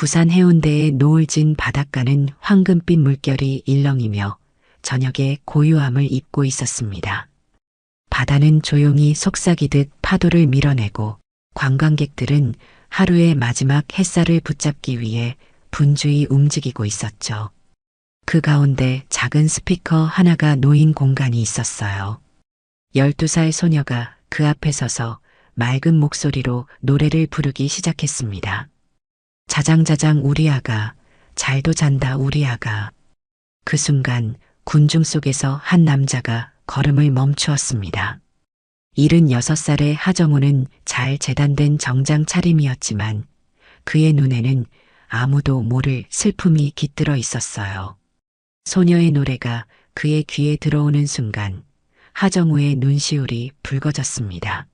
부산 해운대의 노을진 바닷가는 황금빛 물결이 일렁이며 저녁의 고요함을 입고 있었습니다. 바다는 조용히 속삭이듯 파도를 밀어내고 관광객들은 하루의 마지막 햇살을 붙잡기 위해 분주히 움직이고 있었죠. 그 가운데 작은 스피커 하나가 놓인 공간이 있었어요. 12살 소녀가 그 앞에 서서 맑은 목소리로 노래를 부르기 시작했습니다. 자장자장 우리 아가, 잘도 잔다 우리 아가. 그 순간 군중 속에서 한 남자가 걸음을 멈추었습니다. 76살의 하정우는 잘 재단된 정장 차림이었지만 그의 눈에는 아무도 모를 슬픔이 깃들어 있었어요. 소녀의 노래가 그의 귀에 들어오는 순간 하정우의 눈시울이 붉어졌습니다.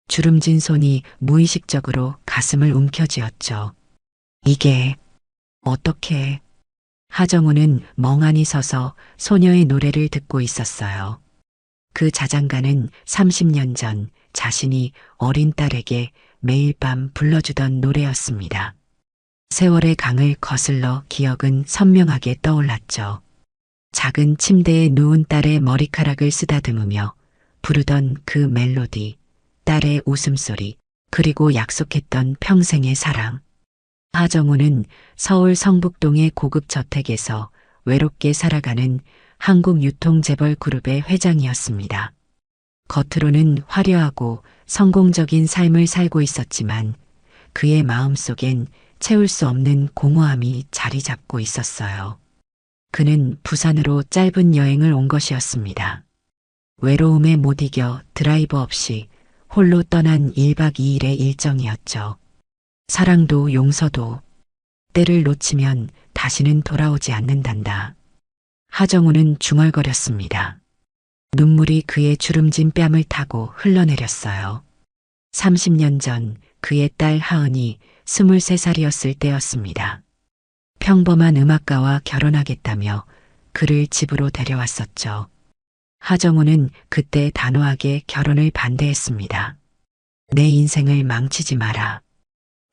주름진 손이 무의식적으로 가슴을 움켜쥐었죠. 이게 어떻게? 하정우는 멍하니 서서 소녀의 노래를 듣고 있었어요. 그 자장가는 30년 전 자신이 어린 딸에게 매일 밤 불러주던 노래였습니다. 세월의 강을 거슬러 기억은 선명하게 떠올랐죠. 작은 침대에 누운 딸의 머리카락을 쓰다듬으며 부르던 그 멜로디, 딸의 웃음소리, 그리고 약속했던 평생의 사랑. 하정우는 서울 성북동의 고급 저택에서 외롭게 살아가는 한국유통재벌그룹의 회장이었습니다. 겉으로는 화려하고 성공적인 삶을 살고 있었지만 그의 마음속엔 채울 수 없는 공허함이 자리 잡고 있었어요. 그는 부산으로 짧은 여행을 온 것이었습니다. 외로움에 못 이겨 드라이버 없이 홀로 떠난 1박 2일의 일정이었죠. 사랑도 용서도 때를 놓치면 다시는 돌아오지 않는단다. 하정우는 중얼거렸습니다. 눈물이 그의 주름진 뺨을 타고 흘러내렸어요. 30년 전 그의 딸 하은이 23살이었을 때였습니다. 평범한 음악가와 결혼하겠다며 그를 집으로 데려왔었죠. 하정우는 그때 단호하게 결혼을 반대했습니다. 내 인생을 망치지 마라.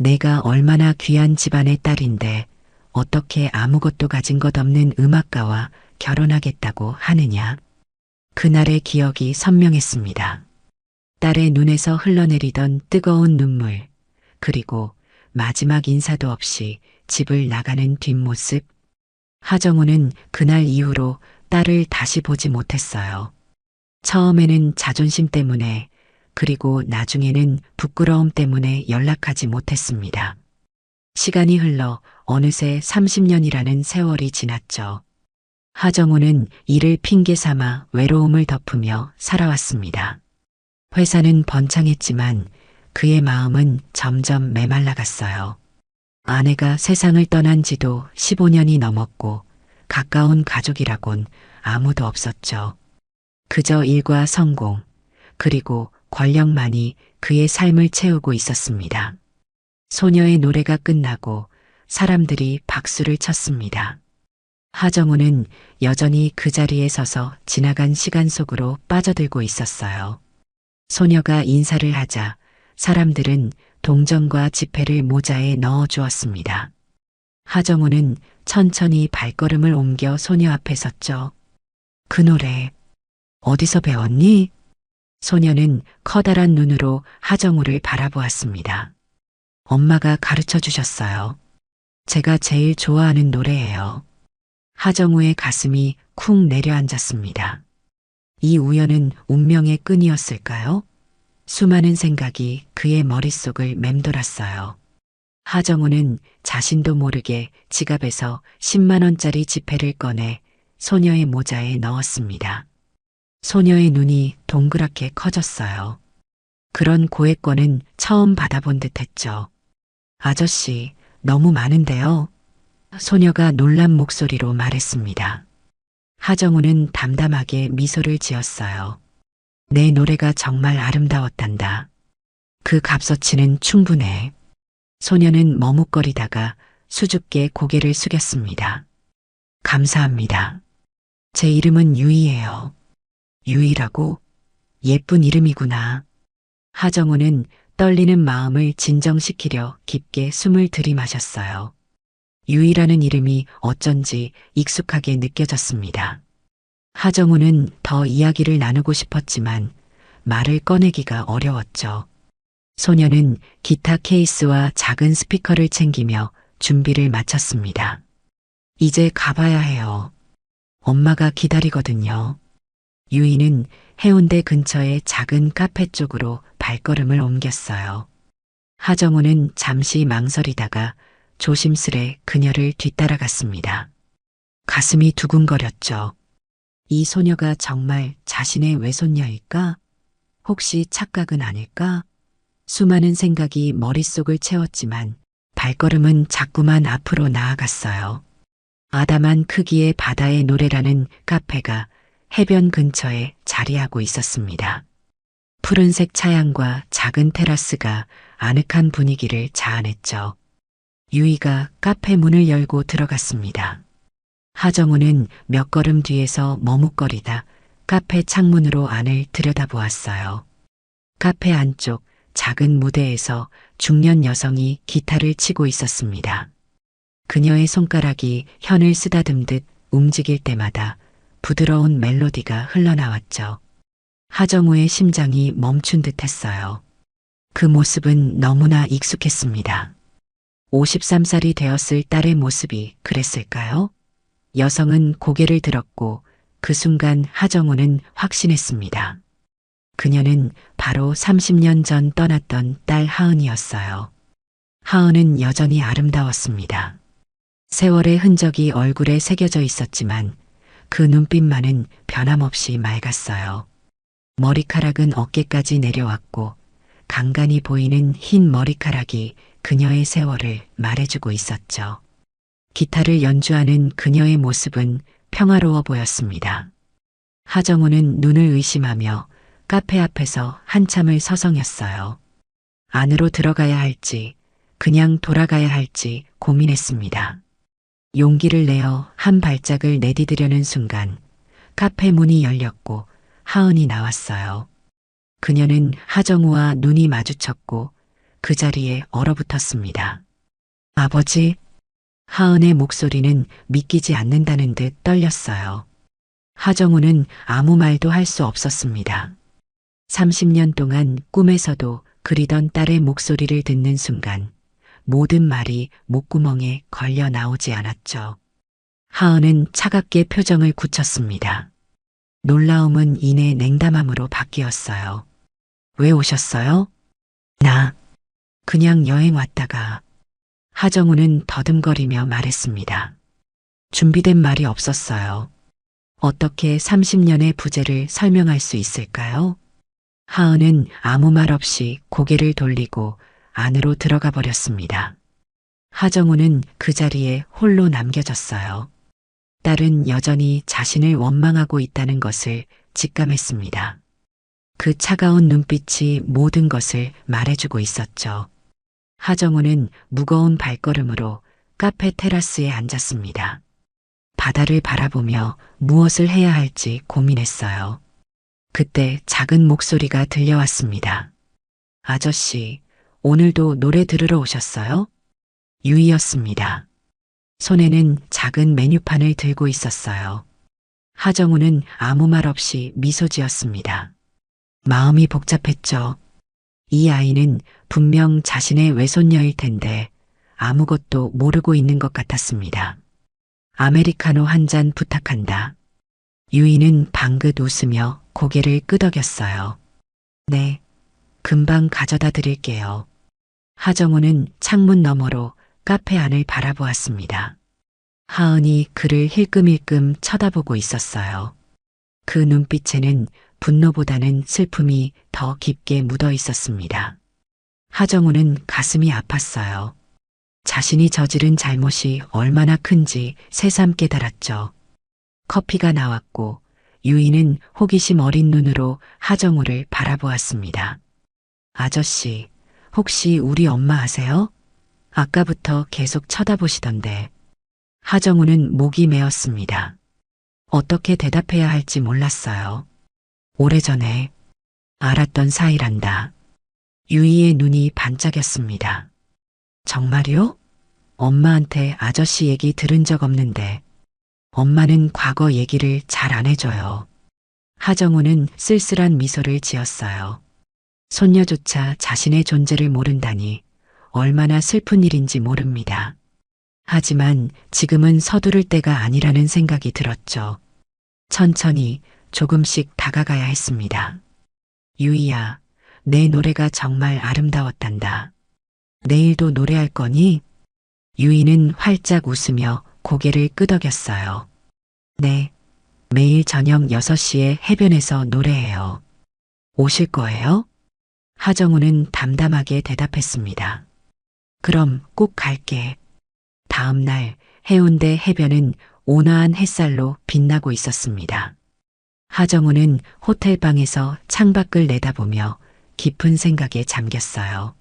내가 얼마나 귀한 집안의 딸인데 어떻게 아무것도 가진 것 없는 음악가와 결혼하겠다고 하느냐. 그날의 기억이 선명했습니다. 딸의 눈에서 흘러내리던 뜨거운 눈물, 그리고 마지막 인사도 없이 집을 나가는 뒷모습. 하정우는 그날 이후로 딸을 다시 보지 못했어요. 처음에는 자존심 때문에, 그리고 나중에는 부끄러움 때문에 연락하지 못했습니다. 시간이 흘러 어느새 30년이라는 세월이 지났죠. 하정우는 이를 핑계 삼아 외로움을 덮으며 살아왔습니다. 회사는 번창했지만 그의 마음은 점점 메말라갔어요. 아내가 세상을 떠난 지도 15년이 넘었고 가까운 가족이라곤 아무도 없었죠. 그저 일과 성공, 그리고 권력만이 그의 삶을 채우고 있었습니다. 소녀의 노래가 끝나고 사람들이 박수를 쳤습니다. 하정우는 여전히 그 자리에 서서 지나간 시간 속으로 빠져들고 있었어요. 소녀가 인사를 하자 사람들은 동전과 지폐를 모자에 넣어 주었습니다. 하정우는 천천히 발걸음을 옮겨 소녀 앞에 섰죠. 그 노래 어디서 배웠니? 소녀는 커다란 눈으로 하정우를 바라보았습니다. 엄마가 가르쳐 주셨어요. 제가 제일 좋아하는 노래예요. 하정우의 가슴이 쿵 내려앉았습니다. 이 우연은 운명의 끈이었을까요? 수많은 생각이 그의 머릿속을 맴돌았어요. 하정우는 자신도 모르게 지갑에서 10만 원짜리 지폐를 꺼내 소녀의 모자에 넣었습니다. 소녀의 눈이 동그랗게 커졌어요. 그런 고액권은 처음 받아본 듯했죠. 아저씨, 너무 많은데요. 소녀가 놀란 목소리로 말했습니다. 하정우는 담담하게 미소를 지었어요. 내 노래가 정말 아름다웠단다. 그 값어치는 충분해. 소녀는 머뭇거리다가 수줍게 고개를 숙였습니다. 감사합니다. 제 이름은 유이예요. 유이라고? 예쁜 이름이구나. 하정우는 떨리는 마음을 진정시키려 깊게 숨을 들이마셨어요. 유이라는 이름이 어쩐지 익숙하게 느껴졌습니다. 하정우는 더 이야기를 나누고 싶었지만 말을 꺼내기가 어려웠죠. 소녀는 기타 케이스와 작은 스피커를 챙기며 준비를 마쳤습니다. 이제 가봐야 해요. 엄마가 기다리거든요. 유이는 해운대 근처의 작은 카페 쪽으로 발걸음을 옮겼어요. 하정우는 잠시 망설이다가 조심스레 그녀를 뒤따라갔습니다. 가슴이 두근거렸죠. 이 소녀가 정말 자신의 외손녀일까? 혹시 착각은 아닐까? 수많은 생각이 머릿속을 채웠지만 발걸음은 자꾸만 앞으로 나아갔어요. 아담한 크기의 바다의 노래라는 카페가 해변 근처에 자리하고 있었습니다. 푸른색 차양과 작은 테라스가 아늑한 분위기를 자아냈죠. 유이가 카페 문을 열고 들어갔습니다. 하정우는 몇 걸음 뒤에서 머뭇거리다 카페 창문으로 안을 들여다보았어요. 카페 안쪽 작은 무대에서 중년 여성이 기타를 치고 있었습니다. 그녀의 손가락이 현을 쓰다듬듯 움직일 때마다 부드러운 멜로디가 흘러나왔죠. 하정우의 심장이 멈춘 듯 했어요. 그 모습은 너무나 익숙했습니다. 53살이 되었을 딸의 모습이 그랬을까요? 여성은 고개를 들었고 그 순간 하정우는 확신했습니다. 그녀는 바로 30년 전 떠났던 딸 하은이었어요. 하은은 여전히 아름다웠습니다. 세월의 흔적이 얼굴에 새겨져 있었지만 그 눈빛만은 변함없이 맑았어요. 머리카락은 어깨까지 내려왔고 간간히 보이는 흰 머리카락이 그녀의 세월을 말해주고 있었죠. 기타를 연주하는 그녀의 모습은 평화로워 보였습니다. 하정우는 눈을 의심하며 카페 앞에서 한참을 서성였어요. 안으로 들어가야 할지 그냥 돌아가야 할지 고민했습니다. 용기를 내어 한 발짝을 내디디려는 순간 카페 문이 열렸고 하은이 나왔어요. 그녀는 하정우와 눈이 마주쳤고 그 자리에 얼어붙었습니다. 아버지? 하은의 목소리는 믿기지 않는다는 듯 떨렸어요. 하정우는 아무 말도 할 수 없었습니다. 30년 동안 꿈에서도 그리던 딸의 목소리를 듣는 순간 모든 말이 목구멍에 걸려 나오지 않았죠. 하은은 차갑게 표정을 굳혔습니다. 놀라움은 이내 냉담함으로 바뀌었어요. 왜 오셨어요? 나 그냥 여행 왔다가. 하정우는 더듬거리며 말했습니다. 준비된 말이 없었어요. 어떻게 30년의 부재를 설명할 수 있을까요? 하은은 아무 말 없이 고개를 돌리고 안으로 들어가 버렸습니다. 하정우는 그 자리에 홀로 남겨졌어요. 딸은 여전히 자신을 원망하고 있다는 것을 직감했습니다. 그 차가운 눈빛이 모든 것을 말해주고 있었죠. 하정우는 무거운 발걸음으로 카페 테라스에 앉았습니다. 바다를 바라보며 무엇을 해야 할지 고민했어요. 그때 작은 목소리가 들려왔습니다. 아저씨, 오늘도 노래 들으러 오셨어요? 유이였습니다. 손에는 작은 메뉴판을 들고 있었어요. 하정우는 아무 말 없이 미소 지었습니다. 마음이 복잡했죠. 이 아이는 분명 자신의 외손녀일 텐데 아무것도 모르고 있는 것 같았습니다. 아메리카노 한 잔 부탁한다. 유이는 방긋 웃으며 고개를 끄덕였어요. 네, 금방 가져다 드릴게요. 하정우는 창문 너머로 카페 안을 바라보았습니다. 하은이 그를 힐끔힐끔 쳐다보고 있었어요. 그 눈빛에는 분노보다는 슬픔이 더 깊게 묻어 있었습니다. 하정우는 가슴이 아팠어요. 자신이 저지른 잘못이 얼마나 큰지 새삼 깨달았죠. 커피가 나왔고 유이는 호기심 어린 눈으로 하정우를 바라보았습니다. 아저씨, 혹시 우리 엄마 아세요? 아까부터 계속 쳐다보시던데. 하정우는 목이 메었습니다. 어떻게 대답해야 할지 몰랐어요. 오래전에 알았던 사이란다. 유이의 눈이 반짝였습니다. 정말요? 엄마한테 아저씨 얘기 들은 적 없는데 엄마는 과거 얘기를 잘 안 해줘요. 하정우는 쓸쓸한 미소를 지었어요. 손녀조차 자신의 존재를 모른다니 얼마나 슬픈 일인지 모릅니다. 하지만 지금은 서두를 때가 아니라는 생각이 들었죠. 천천히 조금씩 다가가야 했습니다. 유이야, 내 노래가 정말 아름다웠단다. 내일도 노래할 거니? 유이는 활짝 웃으며 고개를 끄덕였어요. 네, 매일 저녁 6시에 해변에서 노래해요. 오실 거예요? 하정우는 담담하게 대답했습니다. 그럼 꼭 갈게. 다음 날 해운대 해변은 온화한 햇살로 빛나고 있었습니다. 하정우는 호텔방에서 창밖을 내다보며 깊은 생각에 잠겼어요.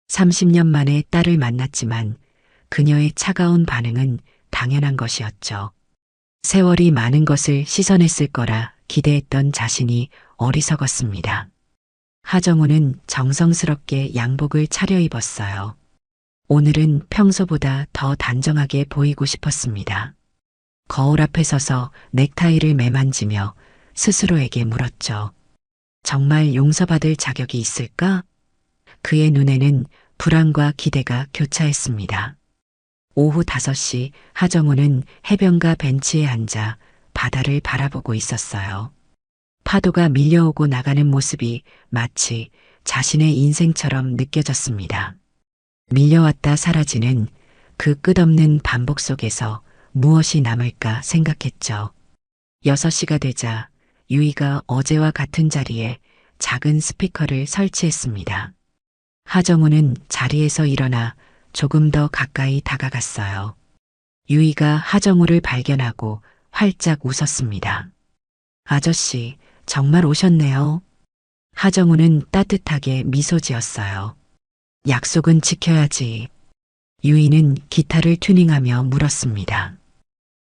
30년 만에 딸을 만났지만 그녀의 차가운 반응은 당연한 것이었죠. 세월이 많은 것을 씻어냈을 거라 기대했던 자신이 어리석었습니다. 하정우는 정성스럽게 양복을 차려입었어요. 오늘은 평소보다 더 단정하게 보이고 싶었습니다. 거울 앞에 서서 넥타이를 매만지며 스스로에게 물었죠. 정말 용서받을 자격이 있을까? 그의 눈에는 불안과 기대가 교차했습니다. 오후 5시 하정우는 해변가 벤치에 앉아 바다를 바라보고 있었어요. 파도가 밀려오고 나가는 모습이 마치 자신의 인생처럼 느껴졌습니다. 밀려왔다 사라지는 그 끝없는 반복 속에서 무엇이 남을까 생각했죠. 6시가 되자 유이가 어제와 같은 자리에 작은 스피커를 설치했습니다. 하정우는 자리에서 일어나 조금 더 가까이 다가갔어요. 유이가 하정우를 발견하고 활짝 웃었습니다. 아저씨, 정말 오셨네요. 하정우는 따뜻하게 미소 지었어요. 약속은 지켜야지. 유이는 기타를 튜닝하며 물었습니다.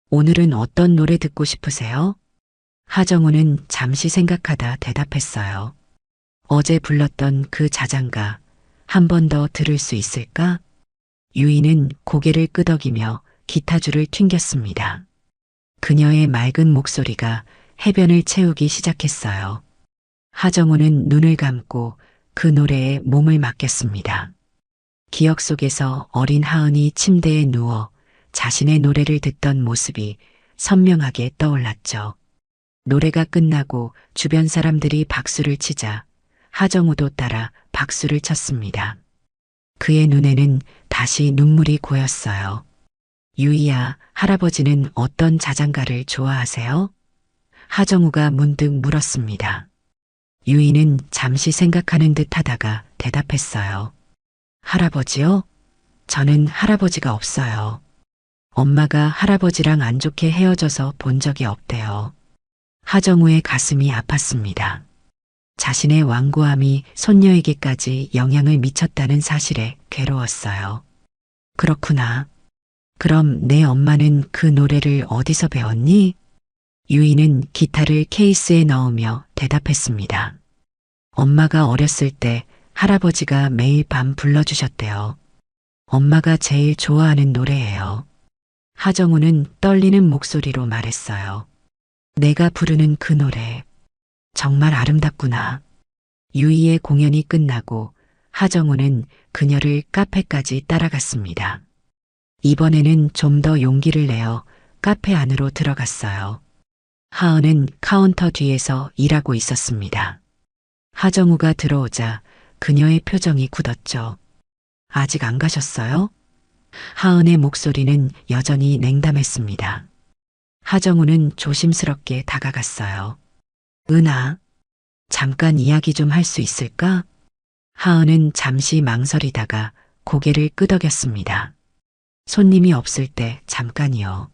오늘은 어떤 노래 듣고 싶으세요? 하정우는 잠시 생각하다 대답했어요. 어제 불렀던 그 자장가 한 번 더 들을 수 있을까? 유이는 고개를 끄덕이며 기타줄을 튕겼습니다. 그녀의 맑은 목소리가 해변을 채우기 시작했어요. 하정우는 눈을 감고 그 노래에 몸을 맡겼습니다. 기억 속에서 어린 하은이 침대에 누워 자신의 노래를 듣던 모습이 선명하게 떠올랐죠. 노래가 끝나고 주변 사람들이 박수를 치자 하정우도 따라 박수를 쳤습니다. 그의 눈에는 다시 눈물이 고였어요. 유이야, 할아버지는 어떤 자장가를 좋아하세요? 하정우가 문득 물었습니다. 유이는 잠시 생각하는 듯 하다가 대답했어요. 할아버지요? 저는 할아버지가 없어요. 엄마가 할아버지랑 안 좋게 헤어져서 본 적이 없대요. 하정우의 가슴이 아팠습니다. 자신의 완고함이 손녀에게까지 영향을 미쳤다는 사실에 괴로웠어요. 그렇구나. 그럼 내 엄마는 그 노래를 어디서 배웠니? 유이는 기타를 케이스에 넣으며 대답했습니다. 엄마가 어렸을 때 할아버지가 매일 밤 불러주셨대요. 엄마가 제일 좋아하는 노래예요. 하정우는 떨리는 목소리로 말했어요. 내가 부르는 그 노래. 정말 아름답구나. 유이의 공연이 끝나고 하정우는 그녀를 카페까지 따라갔습니다. 이번에는 좀 더 용기를 내어 카페 안으로 들어갔어요. 하은은 카운터 뒤에서 일하고 있었습니다. 하정우가 들어오자 그녀의 표정이 굳었죠. 아직 안 가셨어요? 하은의 목소리는 여전히 냉담했습니다. 하정우는 조심스럽게 다가갔어요. 은하, 잠깐 이야기 좀 할 수 있을까? 하은은 잠시 망설이다가 고개를 끄덕였습니다. 손님이 없을 때 잠깐이요.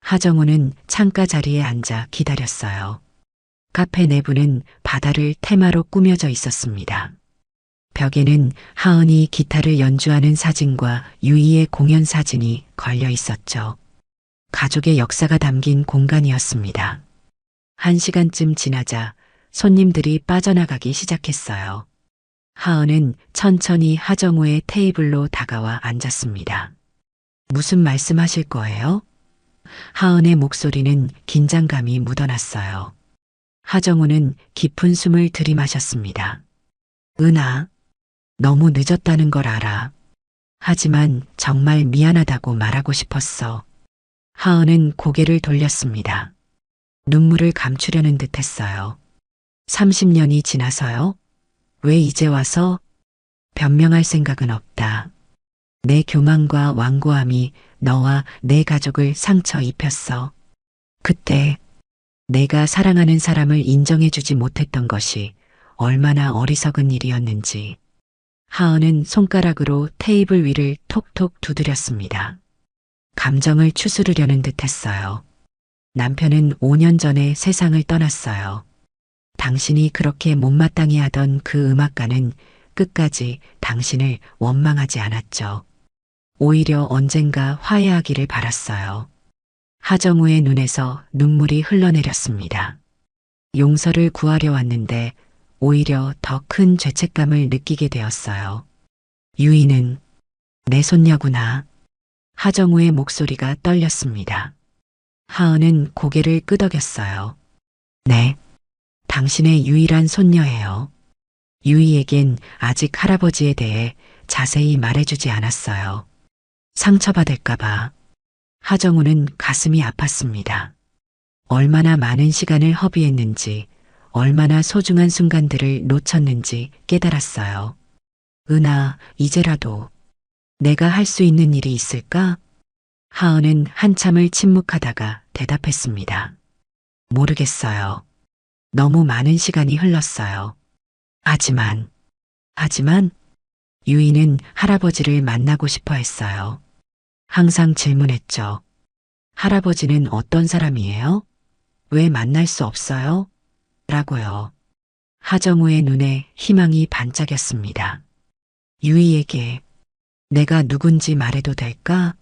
하정우는 창가 자리에 앉아 기다렸어요. 카페 내부는 바다를 테마로 꾸며져 있었습니다. 벽에는 하은이 기타를 연주하는 사진과 유이의 공연 사진이 걸려 있었죠. 가족의 역사가 담긴 공간이었습니다. 1시간쯤 지나자 손님들이 빠져나가기 시작했어요. 하은은 천천히 하정우의 테이블로 다가와 앉았습니다. 무슨 말씀하실 거예요? 하은의 목소리는 긴장감이 묻어났어요. 하정우는 깊은 숨을 들이마셨습니다. 은하, 너무 늦었다는 걸 알아. 하지만 정말 미안하다고 말하고 싶었어. 하은은 고개를 돌렸습니다. 눈물을 감추려는 듯 했어요. 30년이 지나서요? 왜 이제 와서? 변명할 생각은 없다. 내 교만과 완고함이 너와 내 가족을 상처 입혔어. 그때 내가 사랑하는 사람을 인정해주지 못했던 것이 얼마나 어리석은 일이었는지. 하은은 손가락으로 테이블 위를 톡톡 두드렸습니다. 감정을 추스르려는 듯 했어요. 남편은 5년 전에 세상을 떠났어요. 당신이 그렇게 못마땅해 하던 그 음악가는 끝까지 당신을 원망하지 않았죠. 오히려 언젠가 화해하기를 바랐어요. 하정우의 눈에서 눈물이 흘러내렸습니다. 용서를 구하려 왔는데 오히려 더 큰 죄책감을 느끼게 되었어요. 유이는 내 손녀구나. 하정우의 목소리가 떨렸습니다. 하은은 고개를 끄덕였어요. 네, 당신의 유일한 손녀예요. 유이에겐 아직 할아버지에 대해 자세히 말해주지 않았어요. 상처받을까봐. 하정우는 가슴이 아팠습니다. 얼마나 많은 시간을 허비했는지, 얼마나 소중한 순간들을 놓쳤는지 깨달았어요. 은하, 이제라도 내가 할 수 있는 일이 있을까? 하은은 한참을 침묵하다가 대답했습니다. 모르겠어요. 너무 많은 시간이 흘렀어요. 하지만 유이는 할아버지를 만나고 싶어 했어요. 항상 질문했죠. 할아버지는 어떤 사람이에요? 왜 만날 수 없어요? 라고요. 하정우의 눈에 희망이 반짝였습니다. 유이에게 내가 누군지 말해도 될까?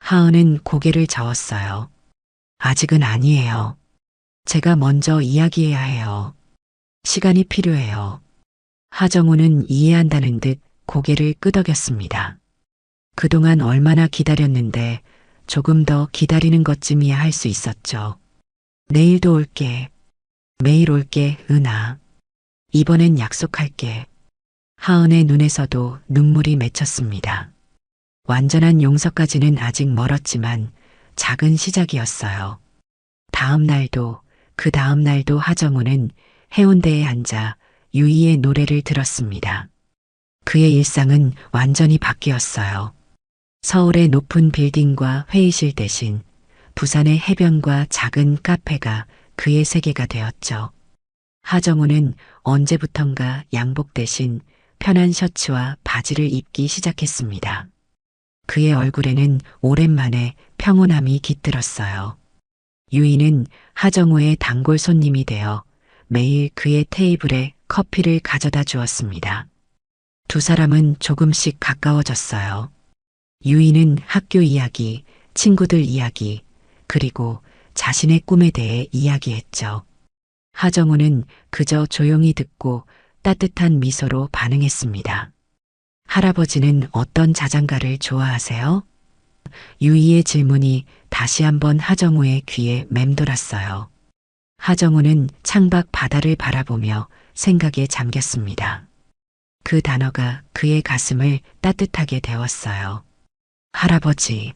하은은 고개를 저었어요. 아직은 아니에요. 제가 먼저 이야기해야 해요. 시간이 필요해요. 하정우는 이해한다는 듯 고개를 끄덕였습니다. 그동안 얼마나 기다렸는데 조금 더 기다리는 것쯤이야 할 수 있었죠. 내일도 올게. 매일 올게, 은하. 이번엔 약속할게. 하은의 눈에서도 눈물이 맺혔습니다. 완전한 용서까지는 아직 멀었지만 작은 시작이었어요. 다음 날도 그 다음 날도 하정우는 해운대에 앉아 유이의 노래를 들었습니다. 그의 일상은 완전히 바뀌었어요. 서울의 높은 빌딩과 회의실 대신 부산의 해변과 작은 카페가 그의 세계가 되었죠. 하정우는 언제부턴가 양복 대신 편한 셔츠와 바지를 입기 시작했습니다. 그의 얼굴에는 오랜만에 평온함이 깃들었어요. 유이는 하정우의 단골 손님이 되어 매일 그의 테이블에 커피를 가져다 주었습니다. 두 사람은 조금씩 가까워졌어요. 유이는 학교 이야기, 친구들 이야기, 그리고 자신의 꿈에 대해 이야기했죠. 하정우는 그저 조용히 듣고 따뜻한 미소로 반응했습니다. 할아버지는 어떤 자장가를 좋아하세요? 유이의 질문이 다시 한번 하정우의 귀에 맴돌았어요. 하정우는 창밖 바다를 바라보며 생각에 잠겼습니다. 그 단어가 그의 가슴을 따뜻하게 데웠어요. 할아버지.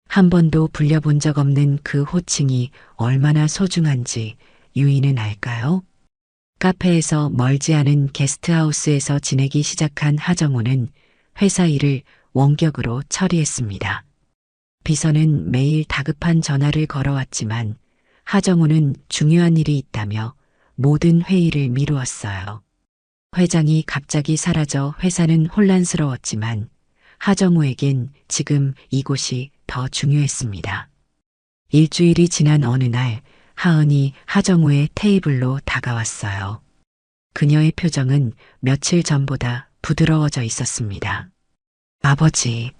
한 번도 불려본 적 없는 그 호칭이 얼마나 소중한지 유이는 알까요? 카페에서 멀지 않은 게스트하우스에서 지내기 시작한 하정우는 회사 일을 원격으로 처리했습니다. 비서는 매일 다급한 전화를 걸어왔지만 하정우는 중요한 일이 있다며 모든 회의를 미루었어요. 회장이 갑자기 사라져 회사는 혼란스러웠지만 하정우에겐 지금 이곳이 더 중요했습니다. 일주일이 지난 어느 날 하은이 하정우의 테이블로 다가왔어요. 그녀의 표정은 며칠 전보다 부드러워져 있었습니다. 아버지,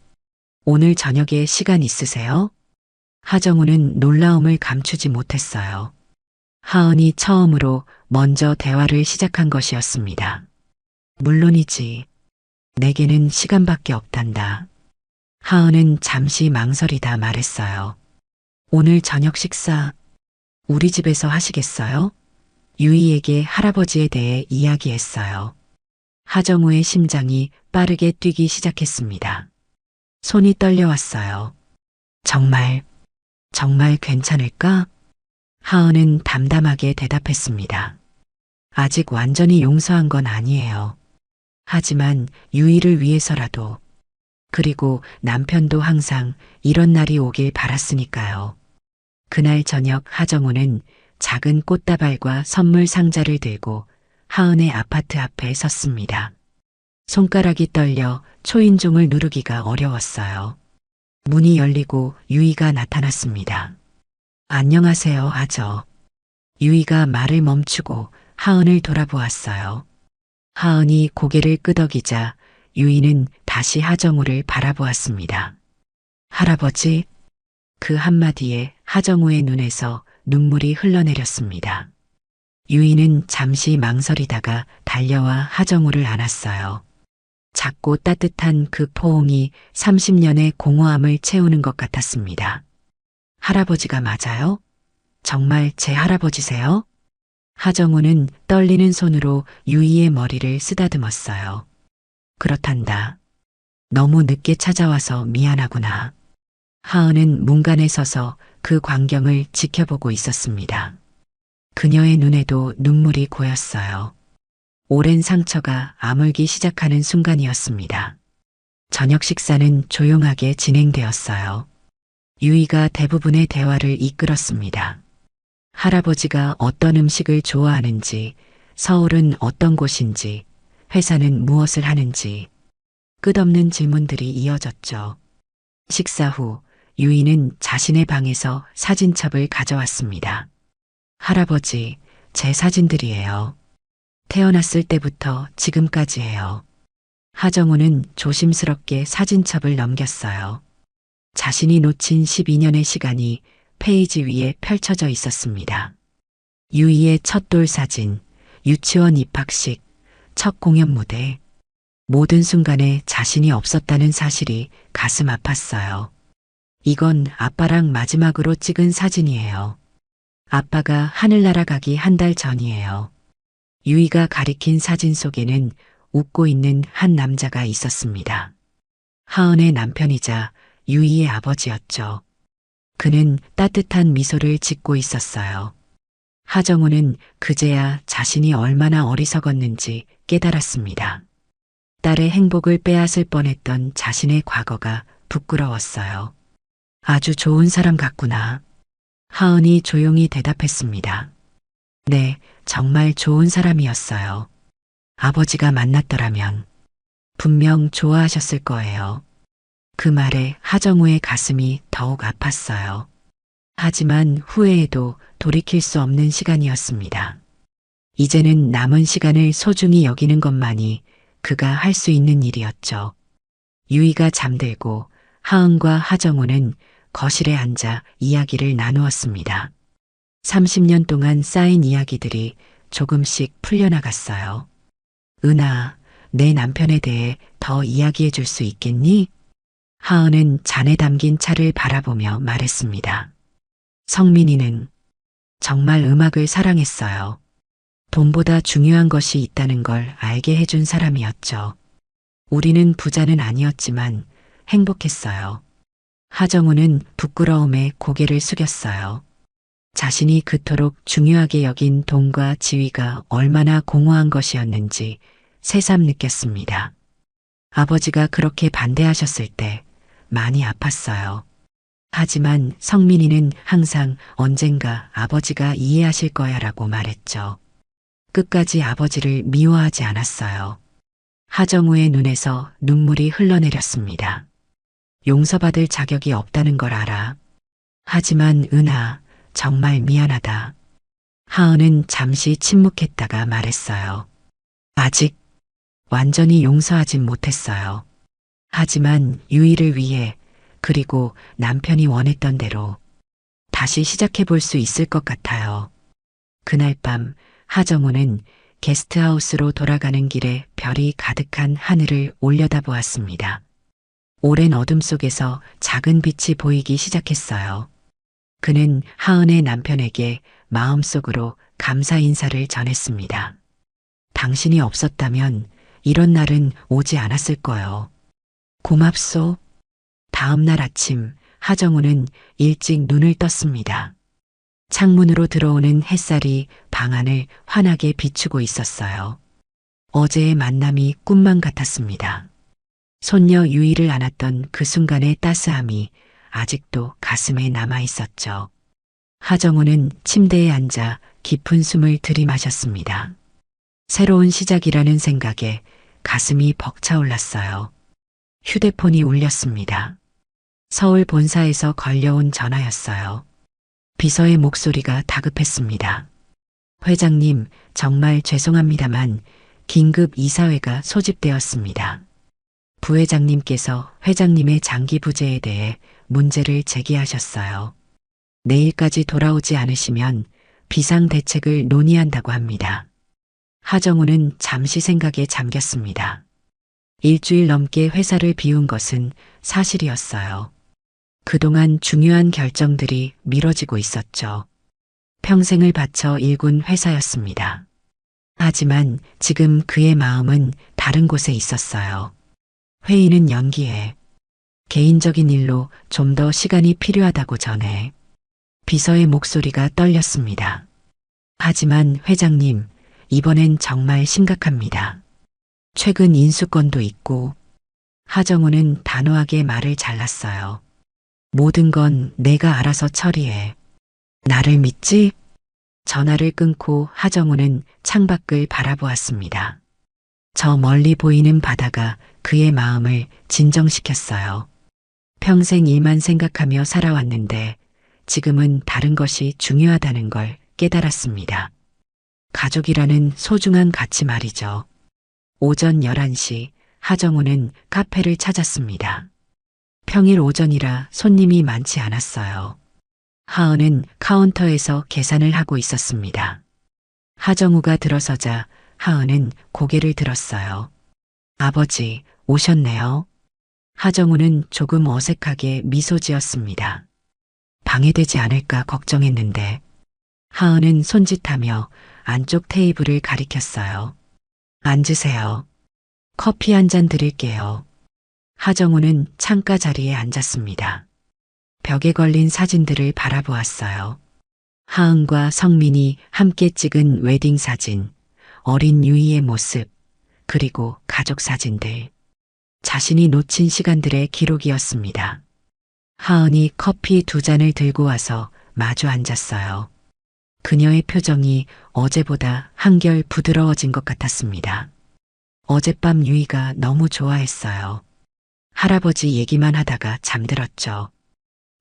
오늘 저녁에 시간 있으세요? 하정우는 놀라움을 감추지 못했어요. 하은이 처음으로 먼저 대화를 시작한 것이었습니다. 물론이지. 내게는 시간밖에 없단다. 하은은 잠시 망설이다 말했어요. 오늘 저녁 식사 우리 집에서 하시겠어요? 유이에게 할아버지에 대해 이야기했어요. 하정우의 심장이 빠르게 뛰기 시작했습니다. 손이 떨려왔어요. 정말, 정말 괜찮을까? 하은은 담담하게 대답했습니다. 아직 완전히 용서한 건 아니에요. 하지만 유이를 위해서라도, 그리고 남편도 항상 이런 날이 오길 바랐으니까요. 그날 저녁 하정우는 작은 꽃다발과 선물 상자를 들고 하은의 아파트 앞에 섰습니다. 손가락이 떨려 초인종을 누르기가 어려웠어요. 문이 열리고 유이가 나타났습니다. 안녕하세요, 아저. 유이가 말을 멈추고 하은을 돌아보았어요. 하은이 고개를 끄덕이자 유이는 다시 하정우를 바라보았습니다. 할아버지, 그 한마디에 하정우의 눈에서 눈물이 흘러내렸습니다. 유이는 잠시 망설이다가 달려와 하정우를 안았어요. 작고 따뜻한 그 포옹이 30년의 공허함을 채우는 것 같았습니다. 할아버지가 맞아요? 정말 제 할아버지세요? 하정우는 떨리는 손으로 유이의 머리를 쓰다듬었어요. 그렇단다. 너무 늦게 찾아와서 미안하구나. 하은은 문간에 서서 그 광경을 지켜보고 있었습니다. 그녀의 눈에도 눈물이 고였어요. 오랜 상처가 아물기 시작하는 순간이었습니다. 저녁 식사는 조용하게 진행되었어요. 유이가 대부분의 대화를 이끌었습니다. 할아버지가 어떤 음식을 좋아하는지, 서울은 어떤 곳인지, 회사는 무엇을 하는지, 끝없는 질문들이 이어졌죠. 식사 후 유이는 자신의 방에서 사진첩을 가져왔습니다. 할아버지, 제 사진들이에요. 태어났을 때부터 지금까지예요. 하정우는 조심스럽게 사진첩을 넘겼어요. 자신이 놓친 12년의 시간이 페이지 위에 펼쳐져 있었습니다. 유이의 첫 돌 사진, 유치원 입학식, 첫 공연 무대, 모든 순간에 자신이 없었다는 사실이 가슴 아팠어요. 이건 아빠랑 마지막으로 찍은 사진이에요. 아빠가 하늘나라 가기 한 달 전이에요. 유이가 가리킨 사진 속에는 웃고 있는 한 남자가 있었습니다. 하은의 남편이자 유이의 아버지였죠. 그는 따뜻한 미소를 짓고 있었어요. 하정우는 그제야 자신이 얼마나 어리석었는지 깨달았습니다. 딸의 행복을 빼앗을 뻔했던 자신의 과거가 부끄러웠어요. 아주 좋은 사람 같구나. 하은이 조용히 대답했습니다. 네, 정말 좋은 사람이었어요. 아버지가 만났더라면 분명 좋아하셨을 거예요. 그 말에 하정우의 가슴이 더욱 아팠어요. 하지만 후회해도 돌이킬 수 없는 시간이었습니다. 이제는 남은 시간을 소중히 여기는 것만이 그가 할 수 있는 일이었죠. 유이가 잠들고 하은과 하정우는 거실에 앉아 이야기를 나누었습니다. 30년 동안 쌓인 이야기들이 조금씩 풀려나갔어요. 은하, 내 남편에 대해 더 이야기해 줄 수 있겠니? 하은은 잔에 담긴 차를 바라보며 말했습니다. 성민이는 정말 음악을 사랑했어요. 돈보다 중요한 것이 있다는 걸 알게 해준 사람이었죠. 우리는 부자는 아니었지만 행복했어요. 하정우는 부끄러움에 고개를 숙였어요. 자신이 그토록 중요하게 여긴 돈과 지위가 얼마나 공허한 것이었는지 새삼 느꼈습니다. 아버지가 그렇게 반대하셨을 때 많이 아팠어요. 하지만 성민이는 항상 언젠가 아버지가 이해하실 거야라고 말했죠. 끝까지 아버지를 미워하지 않았어요. 하정우의 눈에서 눈물이 흘러내렸습니다. 용서받을 자격이 없다는 걸 알아. 하지만 은하, 정말 미안하다. 하은은 잠시 침묵했다가 말했어요. 아직 완전히 용서하진 못했어요. 하지만 유이를 위해 그리고 남편이 원했던 대로 다시 시작해 볼 수 있을 것 같아요. 그날 밤 하정우는 게스트하우스로 돌아가는 길에 별이 가득한 하늘을 올려다보았습니다. 오랜 어둠 속에서 작은 빛이 보이기 시작했어요. 그는 하은의 남편에게 마음속으로 감사 인사를 전했습니다. 당신이 없었다면 이런 날은 오지 않았을 거요. 고맙소. 다음 날 아침 하정우는 일찍 눈을 떴습니다. 창문으로 들어오는 햇살이 방 안을 환하게 비추고 있었어요. 어제의 만남이 꿈만 같았습니다. 손녀 유이를 안았던 그 순간의 따스함이 아직도 가슴에 남아 있었죠. 하정우는 침대에 앉아 깊은 숨을 들이마셨습니다. 새로운 시작이라는 생각에 가슴이 벅차올랐어요. 휴대폰이 울렸습니다. 서울 본사에서 걸려온 전화였어요. 비서의 목소리가 다급했습니다. 회장님, 정말 죄송합니다만 긴급 이사회가 소집되었습니다. 부회장님께서 회장님의 장기 부재에 대해 문제를 제기하셨어요. 내일까지 돌아오지 않으시면 비상대책을 논의한다고 합니다. 하정우는 잠시 생각에 잠겼습니다. 일주일 넘게 회사를 비운 것은 사실이었어요. 그동안 중요한 결정들이 미뤄지고 있었죠. 평생을 바쳐 일군 회사였습니다. 하지만 지금 그의 마음은 다른 곳에 있었어요. 회의는 연기해. 개인적인 일로 좀 더 시간이 필요하다고 전해. 비서의 목소리가 떨렸습니다. 하지만 회장님, 이번엔 정말 심각합니다. 최근 인수권도 있고. 하정우는 단호하게 말을 잘랐어요. 모든 건 내가 알아서 처리해. 나를 믿지? 전화를 끊고 하정우는 창밖을 바라보았습니다. 저 멀리 보이는 바다가 그의 마음을 진정시켰어요. 평생 일만 생각하며 살아왔는데 지금은 다른 것이 중요하다는 걸 깨달았습니다. 가족이라는 소중한 가치 말이죠. 오전 11시 하정우는 카페를 찾았습니다. 평일 오전이라 손님이 많지 않았어요. 하은은 카운터에서 계산을 하고 있었습니다. 하정우가 들어서자 하은은 고개를 들었어요. 아버지, 오셨네요. 하정우는 조금 어색하게 미소 지었습니다. 방해되지 않을까 걱정했는데. 하은은 손짓하며 안쪽 테이블을 가리켰어요. 앉으세요. 커피 한 잔 드릴게요. 하정우는 창가 자리에 앉았습니다. 벽에 걸린 사진들을 바라보았어요. 하은과 성민이 함께 찍은 웨딩 사진, 어린 유이의 모습, 그리고 가족 사진들. 자신이 놓친 시간들의 기록이었습니다. 하은이 커피 2잔을 들고 와서 마주 앉았어요. 그녀의 표정이 어제보다 한결 부드러워진 것 같았습니다. 어젯밤 유이가 너무 좋아했어요. 할아버지 얘기만 하다가 잠들었죠.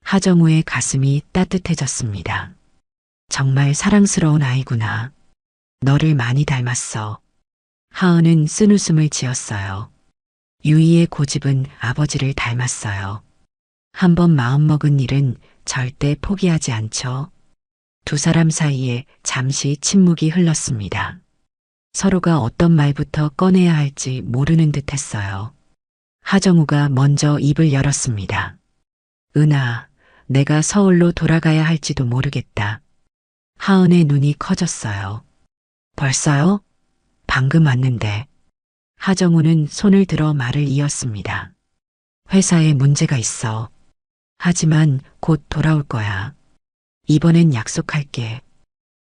하정우의 가슴이 따뜻해졌습니다. 정말 사랑스러운 아이구나. 너를 많이 닮았어. 하은은 쓴웃음을 지었어요. 유이의 고집은 아버지를 닮았어요. 한번 마음먹은 일은 절대 포기하지 않죠. 두 사람 사이에 잠시 침묵이 흘렀습니다. 서로가 어떤 말부터 꺼내야 할지 모르는 듯 했어요. 하정우가 먼저 입을 열었습니다. 은하, 내가 서울로 돌아가야 할지도 모르겠다. 하은의 눈이 커졌어요. 벌써요? 방금 왔는데. 하정우는 손을 들어 말을 이었습니다. 회사에 문제가 있어. 하지만 곧 돌아올 거야. 이번엔 약속할게.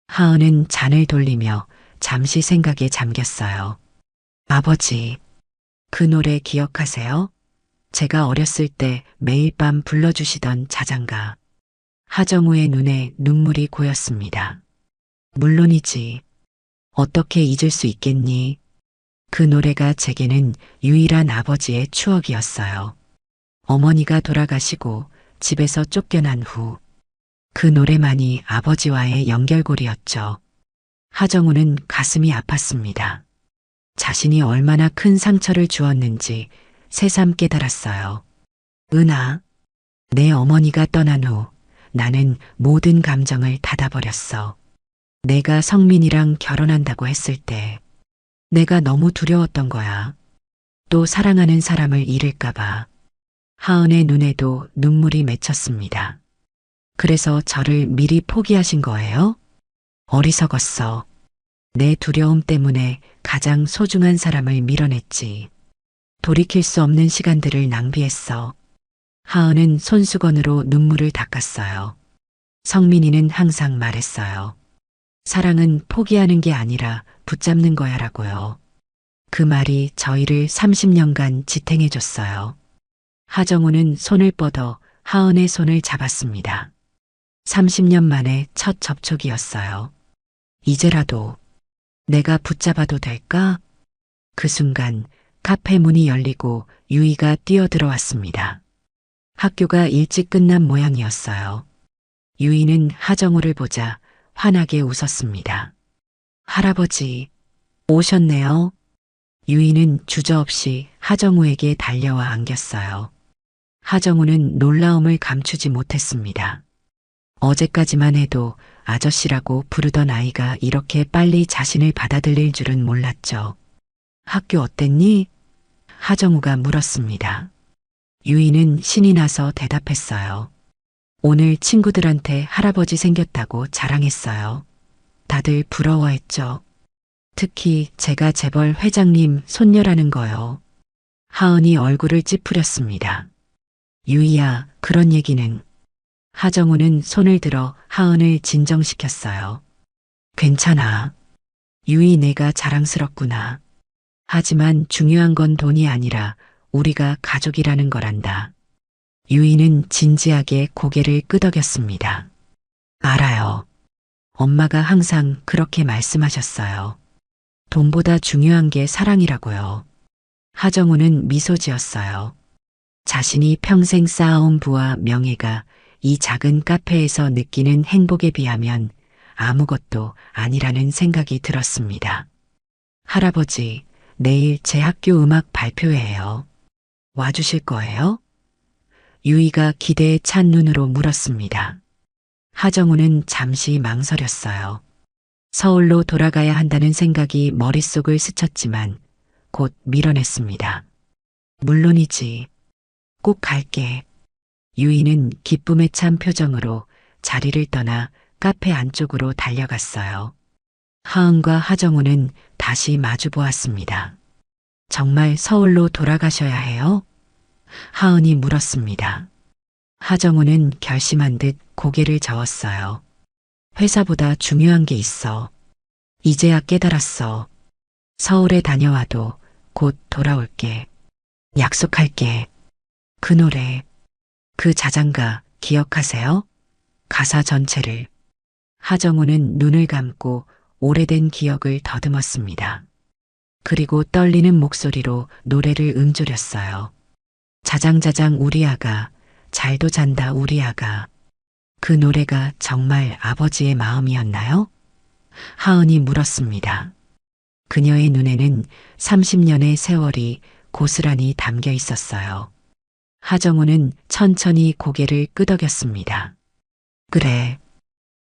하은은 잔을 돌리며 잠시 생각에 잠겼어요. 아버지, 그 노래 기억하세요? 제가 어렸을 때 매일 밤 불러주시던 자장가. 하정우의 눈에 눈물이 고였습니다. 물론이지. 어떻게 잊을 수 있겠니? 그 노래가 제게는 유일한 아버지의 추억이었어요. 어머니가 돌아가시고 집에서 쫓겨난 후 그 노래만이 아버지와의 연결고리였죠. 하정우는 가슴이 아팠습니다. 자신이 얼마나 큰 상처를 주었는지 새삼 깨달았어요. 은하, 내 어머니가 떠난 후 나는 모든 감정을 닫아버렸어. 내가 성민이랑 결혼한다고 했을 때 내가 너무 두려웠던 거야. 또 사랑하는 사람을 잃을까봐. 하은의 눈에도 눈물이 맺혔습니다. 그래서 저를 미리 포기하신 거예요? 어리석었어. 내 두려움 때문에 가장 소중한 사람을 밀어냈지. 돌이킬 수 없는 시간들을 낭비했어. 하은은 손수건으로 눈물을 닦았어요. 성민이는 항상 말했어요. 사랑은 포기하는 게 아니라 붙잡는 거야라고요. 그 말이 저희를 30년간 지탱해줬어요. 하정우는 손을 뻗어 하은의 손을 잡았습니다. 30년 만에 첫 접촉이었어요. 이제라도 내가 붙잡아도 될까? 그 순간 카페 문이 열리고 유이가 뛰어들어왔습니다. 학교가 일찍 끝난 모양이었어요. 유이는 하정우를 보자 환하게 웃었습니다. 할아버지, 오셨네요. 유이는 주저없이 하정우에게 달려와 안겼어요. 하정우는 놀라움을 감추지 못했습니다. 어제까지만 해도 아저씨라고 부르던 아이가 이렇게 빨리 자신을 받아들일 줄은 몰랐죠. 학교 어땠니? 하정우가 물었습니다. 유이는 신이 나서 대답했어요. 오늘 친구들한테 할아버지 생겼다고 자랑했어요. 다들 부러워했죠. 특히 제가 재벌 회장님 손녀라는 거요. 하은이 얼굴을 찌푸렸습니다. 유이야, 그런 얘기는. 하정우는 손을 들어 하은을 진정시켰어요. 괜찮아. 유이 내가 자랑스럽구나. 하지만 중요한 건 돈이 아니라 우리가 가족이라는 거란다. 유이는 진지하게 고개를 끄덕였습니다. 알아요. 엄마가 항상 그렇게 말씀하셨어요. 돈보다 중요한 게 사랑이라고요. 하정우는 미소 지었어요. 자신이 평생 쌓아온 부와 명예가 이 작은 카페에서 느끼는 행복에 비하면 아무것도 아니라는 생각이 들었습니다. 할아버지, 내일 제 학교 음악 발표회예요. 와주실 거예요? 유이가 기대에 찬 눈으로 물었습니다. 하정우는 잠시 망설였어요. 서울로 돌아가야 한다는 생각이 머릿속을 스쳤지만 곧 밀어냈습니다. 물론이지. 꼭 갈게. 유이는 기쁨에 찬 표정으로 자리를 떠나 카페 안쪽으로 달려갔어요. 하은과 하정우는 다시 마주 보았습니다. 정말 서울로 돌아가셔야 해요? 하은이 물었습니다. 하정우는 결심한 듯 고개를 저었어요. 회사보다 중요한 게 있어. 이제야 깨달았어. 서울에 다녀와도 곧 돌아올게. 약속할게. 그 노래, 그 자장가 기억하세요? 가사 전체를. 하정우는 눈을 감고 오래된 기억을 더듬었습니다. 그리고 떨리는 목소리로 노래를 음조렸어요. 자장자장 우리 아가, 잘도 잔다 우리 아가. 그 노래가 정말 아버지의 마음이었나요? 하은이 물었습니다. 그녀의 눈에는 30년의 세월이 고스란히 담겨 있었어요. 하정우는 천천히 고개를 끄덕였습니다. 그래,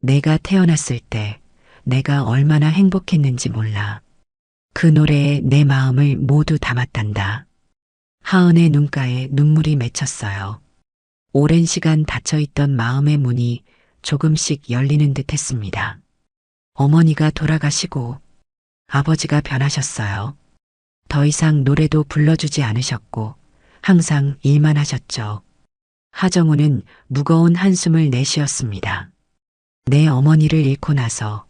내가 태어났을 때 내가 얼마나 행복했는지 몰라. 그 노래에 내 마음을 모두 담았단다. 하은의 눈가에 눈물이 맺혔어요. 오랜 시간 닫혀있던 마음의 문이 조금씩 열리는 듯 했습니다. 어머니가 돌아가시고 아버지가 변하셨어요. 더 이상 노래도 불러주지 않으셨고 항상 일만 하셨죠. 하정우는 무거운 한숨을 내쉬었습니다. 내 어머니를 잃고 나서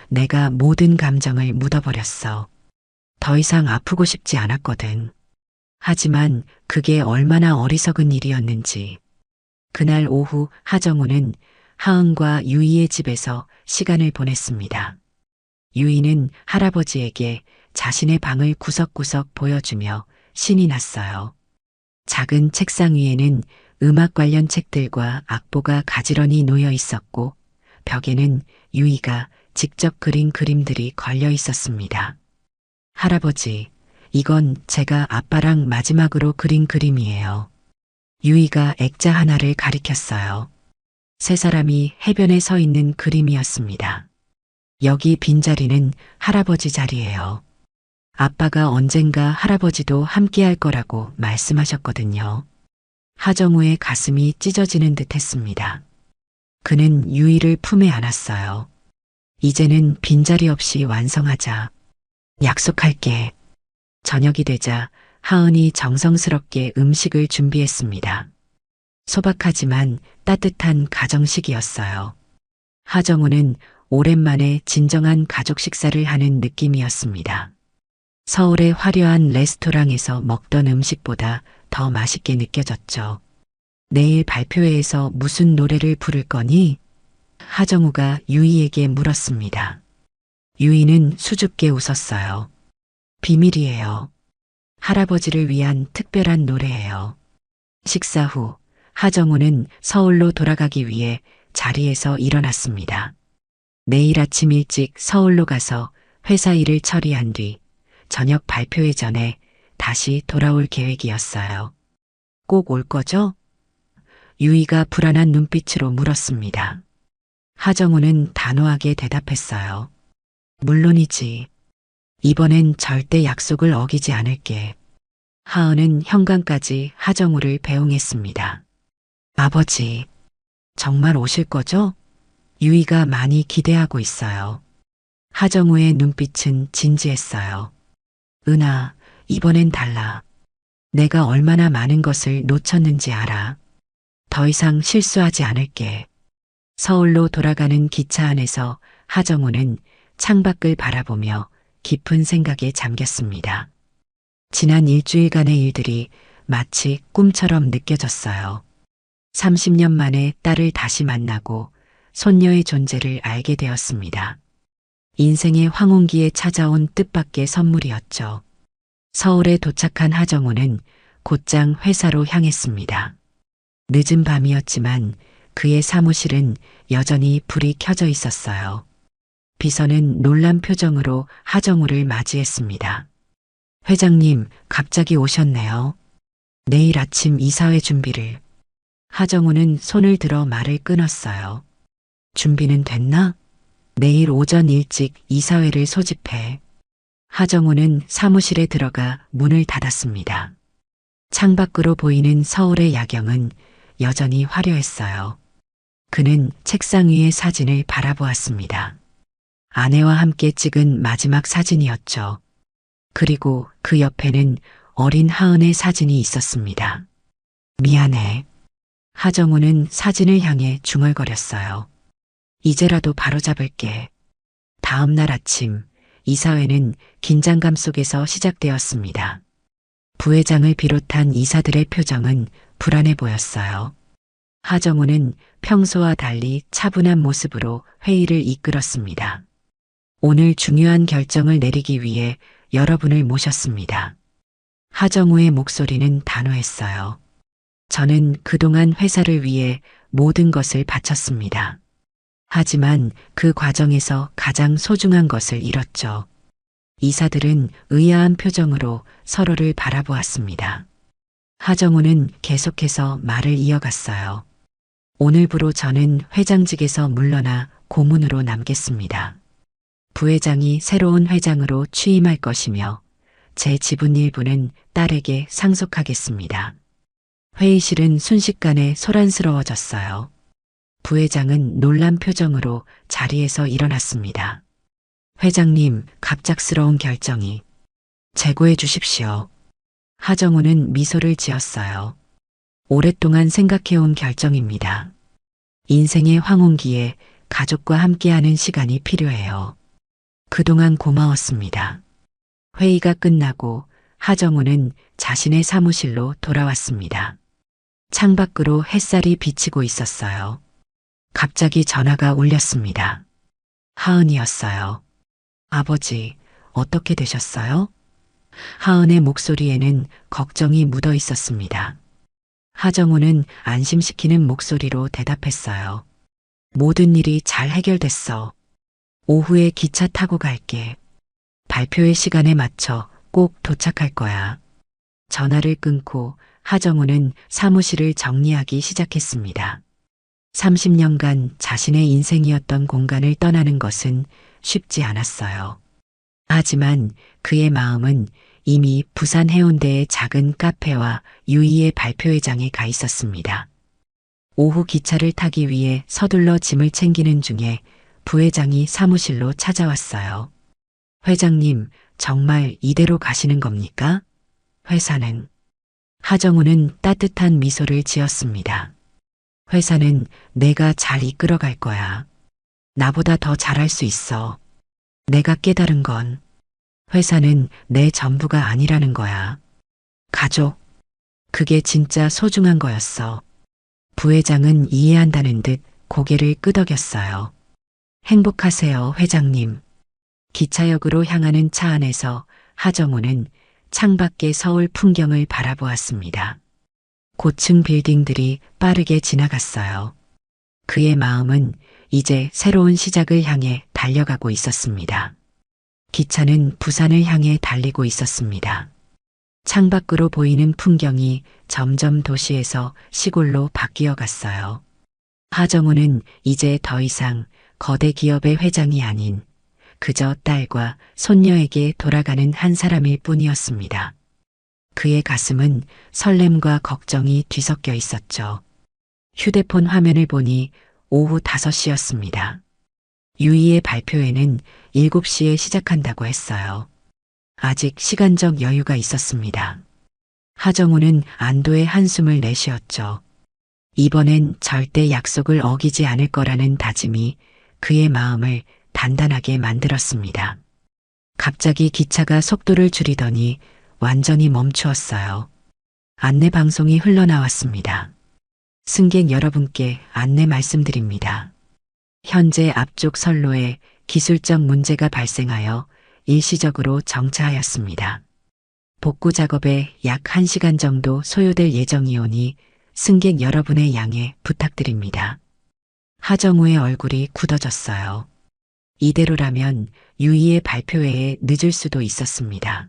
내가 모든 감정을 묻어버렸어. 더 이상 아프고 싶지 않았거든. 하지만 그게 얼마나 어리석은 일이었는지. 그날 오후 하정우는 하은과 유이의 집에서 시간을 보냈습니다. 유이는 할아버지에게 자신의 방을 구석구석 보여주며 신이 났어요. 작은 책상 위에는 음악 관련 책들과 악보가 가지런히 놓여 있었고 벽에는 유이가 직접 그린 그림들이 걸려 있었습니다. 할아버지, 이건 제가 아빠랑 마지막으로 그린 그림이에요. 유이가 액자 하나를 가리켰어요. 세 사람이 해변에 서 있는 그림이었습니다. 여기 빈자리는 할아버지 자리예요. 아빠가 언젠가 할아버지도 함께 할 거라고 말씀하셨거든요. 하정우의 가슴이 찢어지는 듯 했습니다. 그는 유이를 품에 안았어요. 이제는 빈자리 없이 완성하자. 약속할게. 저녁이 되자 하은이 정성스럽게 음식을 준비했습니다. 소박하지만 따뜻한 가정식이었어요. 하정우는 오랜만에 진정한 가족 식사를 하는 느낌이었습니다. 서울의 화려한 레스토랑에서 먹던 음식보다 더 맛있게 느껴졌죠. 내일 발표회에서 무슨 노래를 부를 거니? 하정우가 유이에게 물었습니다. 유이는 수줍게 웃었어요. 비밀이에요. 할아버지를 위한 특별한 노래예요. 식사 후 하정우는 서울로 돌아가기 위해 자리에서 일어났습니다. 내일 아침 일찍 서울로 가서 회사 일을 처리한 뒤 저녁 발표회 전에 다시 돌아올 계획이었어요. 꼭 올 거죠? 유이가 불안한 눈빛으로 물었습니다. 하정우는 단호하게 대답했어요. 물론이지. 이번엔 절대 약속을 어기지 않을게. 하은은 현관까지 하정우를 배웅했습니다. 아버지, 정말 오실 거죠? 유이가 많이 기대하고 있어요. 하정우의 눈빛은 진지했어요. 은하, 이번엔 달라. 내가 얼마나 많은 것을 놓쳤는지 알아. 더 이상 실수하지 않을게. 서울로 돌아가는 기차 안에서 하정우는 창밖을 바라보며 깊은 생각에 잠겼습니다. 지난 일주일간의 일들이 마치 꿈처럼 느껴졌어요. 30년 만에 딸을 다시 만나고 손녀의 존재를 알게 되었습니다. 인생의 황혼기에 찾아온 뜻밖의 선물이었죠. 서울에 도착한 하정우는 곧장 회사로 향했습니다. 늦은 밤이었지만 그의 사무실은 여전히 불이 켜져 있었어요. 비서는 놀란 표정으로 하정우를 맞이했습니다. 회장님, 갑자기 오셨네요. 내일 아침 이사회 준비를. 하정우는 손을 들어 말을 끊었어요. 준비는 됐나? 내일 오전 일찍 이사회를 소집해. 하정우는 사무실에 들어가 문을 닫았습니다. 창밖으로 보이는 서울의 야경은 여전히 화려했어요. 그는 책상 위의 사진을 바라보았습니다. 아내와 함께 찍은 마지막 사진이었죠. 그리고 그 옆에는 어린 하은의 사진이 있었습니다. 미안해. 하정우는 사진을 향해 중얼거렸어요. 이제라도 바로잡을게. 다음 날 아침 이사회는 긴장감 속에서 시작되었습니다. 부회장을 비롯한 이사들의 표정은 불안해 보였어요. 하정우는 평소와 달리 차분한 모습으로 회의를 이끌었습니다. 오늘 중요한 결정을 내리기 위해 여러분을 모셨습니다. 하정우의 목소리는 단호했어요. 저는 그동안 회사를 위해 모든 것을 바쳤습니다. 하지만 그 과정에서 가장 소중한 것을 잃었죠. 이사들은 의아한 표정으로 서로를 바라보았습니다. 하정우는 계속해서 말을 이어갔어요. 오늘부로 저는 회장직에서 물러나 고문으로 남겠습니다. 부회장이 새로운 회장으로 취임할 것이며 제 지분 일부는 딸에게 상속하겠습니다. 회의실은 순식간에 소란스러워졌어요. 부회장은 놀란 표정으로 자리에서 일어났습니다. 회장님, 갑작스러운 결정이. 재고해 주십시오. 하정우는 미소를 지었어요. 오랫동안 생각해온 결정입니다. 인생의 황혼기에 가족과 함께하는 시간이 필요해요. 그동안 고마웠습니다. 회의가 끝나고 하정우는 자신의 사무실로 돌아왔습니다. 창밖으로 햇살이 비치고 있었어요. 갑자기 전화가 울렸습니다. 하은이었어요. 아버지, 어떻게 되셨어요? 하은의 목소리에는 걱정이 묻어 있었습니다. 하정우는 안심시키는 목소리로 대답했어요. 모든 일이 잘 해결됐어. 오후에 기차 타고 갈게. 발표회 시간에 맞춰 꼭 도착할 거야. 전화를 끊고 하정우는 사무실을 정리하기 시작했습니다. 30년간 자신의 인생이었던 공간을 떠나는 것은 쉽지 않았어요. 하지만 그의 마음은 이미 부산 해운대의 작은 카페와 유이의 발표회장에 가 있었습니다. 오후 기차를 타기 위해 서둘러 짐을 챙기는 중에 부회장이 사무실로 찾아왔어요. 회장님, 정말 이대로 가시는 겁니까? 회사는. 하정우는 따뜻한 미소를 지었습니다. 회사는 내가 잘 이끌어갈 거야. 나보다 더 잘할 수 있어. 내가 깨달은 건 회사는 내 전부가 아니라는 거야. 가족. 그게 진짜 소중한 거였어. 부회장은 이해한다는 듯 고개를 끄덕였어요. 행복하세요, 회장님. 기차역으로 향하는 차 안에서 하정우는 창밖의 서울 풍경을 바라보았습니다. 고층 빌딩들이 빠르게 지나갔어요. 그의 마음은 이제 새로운 시작을 향해 달려가고 있었습니다. 기차는 부산을 향해 달리고 있었습니다. 창밖으로 보이는 풍경이 점점 도시에서 시골로 바뀌어 갔어요. 하정우는 이제 더 이상 거대 기업의 회장이 아닌 그저 딸과 손녀에게 돌아가는 한 사람일 뿐이었습니다. 그의 가슴은 설렘과 걱정이 뒤섞여 있었죠. 휴대폰 화면을 보니 오후 5시였습니다. 유이의 발표회는 7시에 시작한다고 했어요. 아직 시간적 여유가 있었습니다. 하정우는 안도의 한숨을 내쉬었죠. 이번엔 절대 약속을 어기지 않을 거라는 다짐이 그의 마음을 단단하게 만들었습니다. 갑자기 기차가 속도를 줄이더니 완전히 멈추었어요. 안내 방송이 흘러나왔습니다. 승객 여러분께 안내 말씀드립니다. 현재 앞쪽 선로에 기술적 문제가 발생하여 일시적으로 정차하였습니다. 복구 작업에 약 1시간 정도 소요될 예정이오니 승객 여러분의 양해 부탁드립니다. 하정우의 얼굴이 굳어졌어요. 이대로라면 유이의 발표회에 늦을 수도 있었습니다.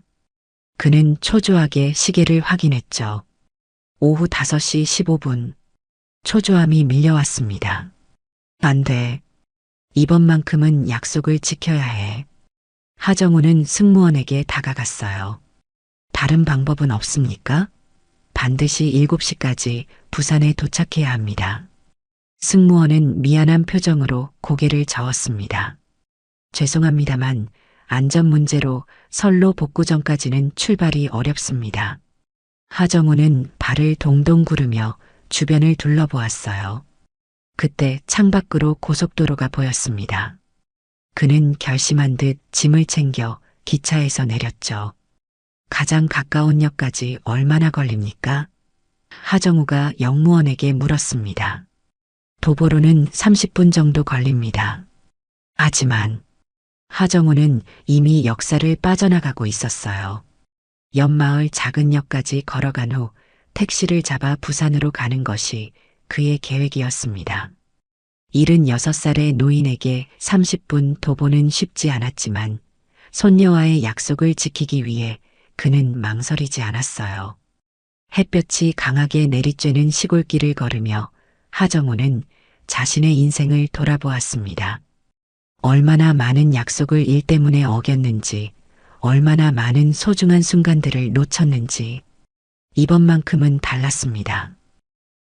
그는 초조하게 시계를 확인했죠. 오후 5시 15분. 초조함이 밀려왔습니다. 안 돼. 이번만큼은 약속을 지켜야 해. 하정우는 승무원에게 다가갔어요. 다른 방법은 없습니까? 반드시 7시까지 부산에 도착해야 합니다. 승무원은 미안한 표정으로 고개를 저었습니다. 죄송합니다만 안전 문제로 선로 복구 전까지는 출발이 어렵습니다. 하정우는 발을 동동 구르며 주변을 둘러보았어요. 그때 창밖으로 고속도로가 보였습니다. 그는 결심한 듯 짐을 챙겨 기차에서 내렸죠. 가장 가까운 역까지 얼마나 걸립니까? 하정우가 역무원에게 물었습니다. 도보로는 30분 정도 걸립니다. 하지만 하정우는 이미 역사를 빠져나가고 있었어요. 옆마을 작은 역까지 걸어간 후 택시를 잡아 부산으로 가는 것이 그의 계획이었습니다. 76살의 노인에게 30분 도보는 쉽지 않았지만 손녀와의 약속을 지키기 위해 그는 망설이지 않았어요. 햇볕이 강하게 내리쬐는 시골길을 걸으며 하정우는 자신의 인생을 돌아보았습니다. 얼마나 많은 약속을 일 때문에 어겼는지, 얼마나 많은 소중한 순간들을 놓쳤는지, 이번만큼은 달랐습니다.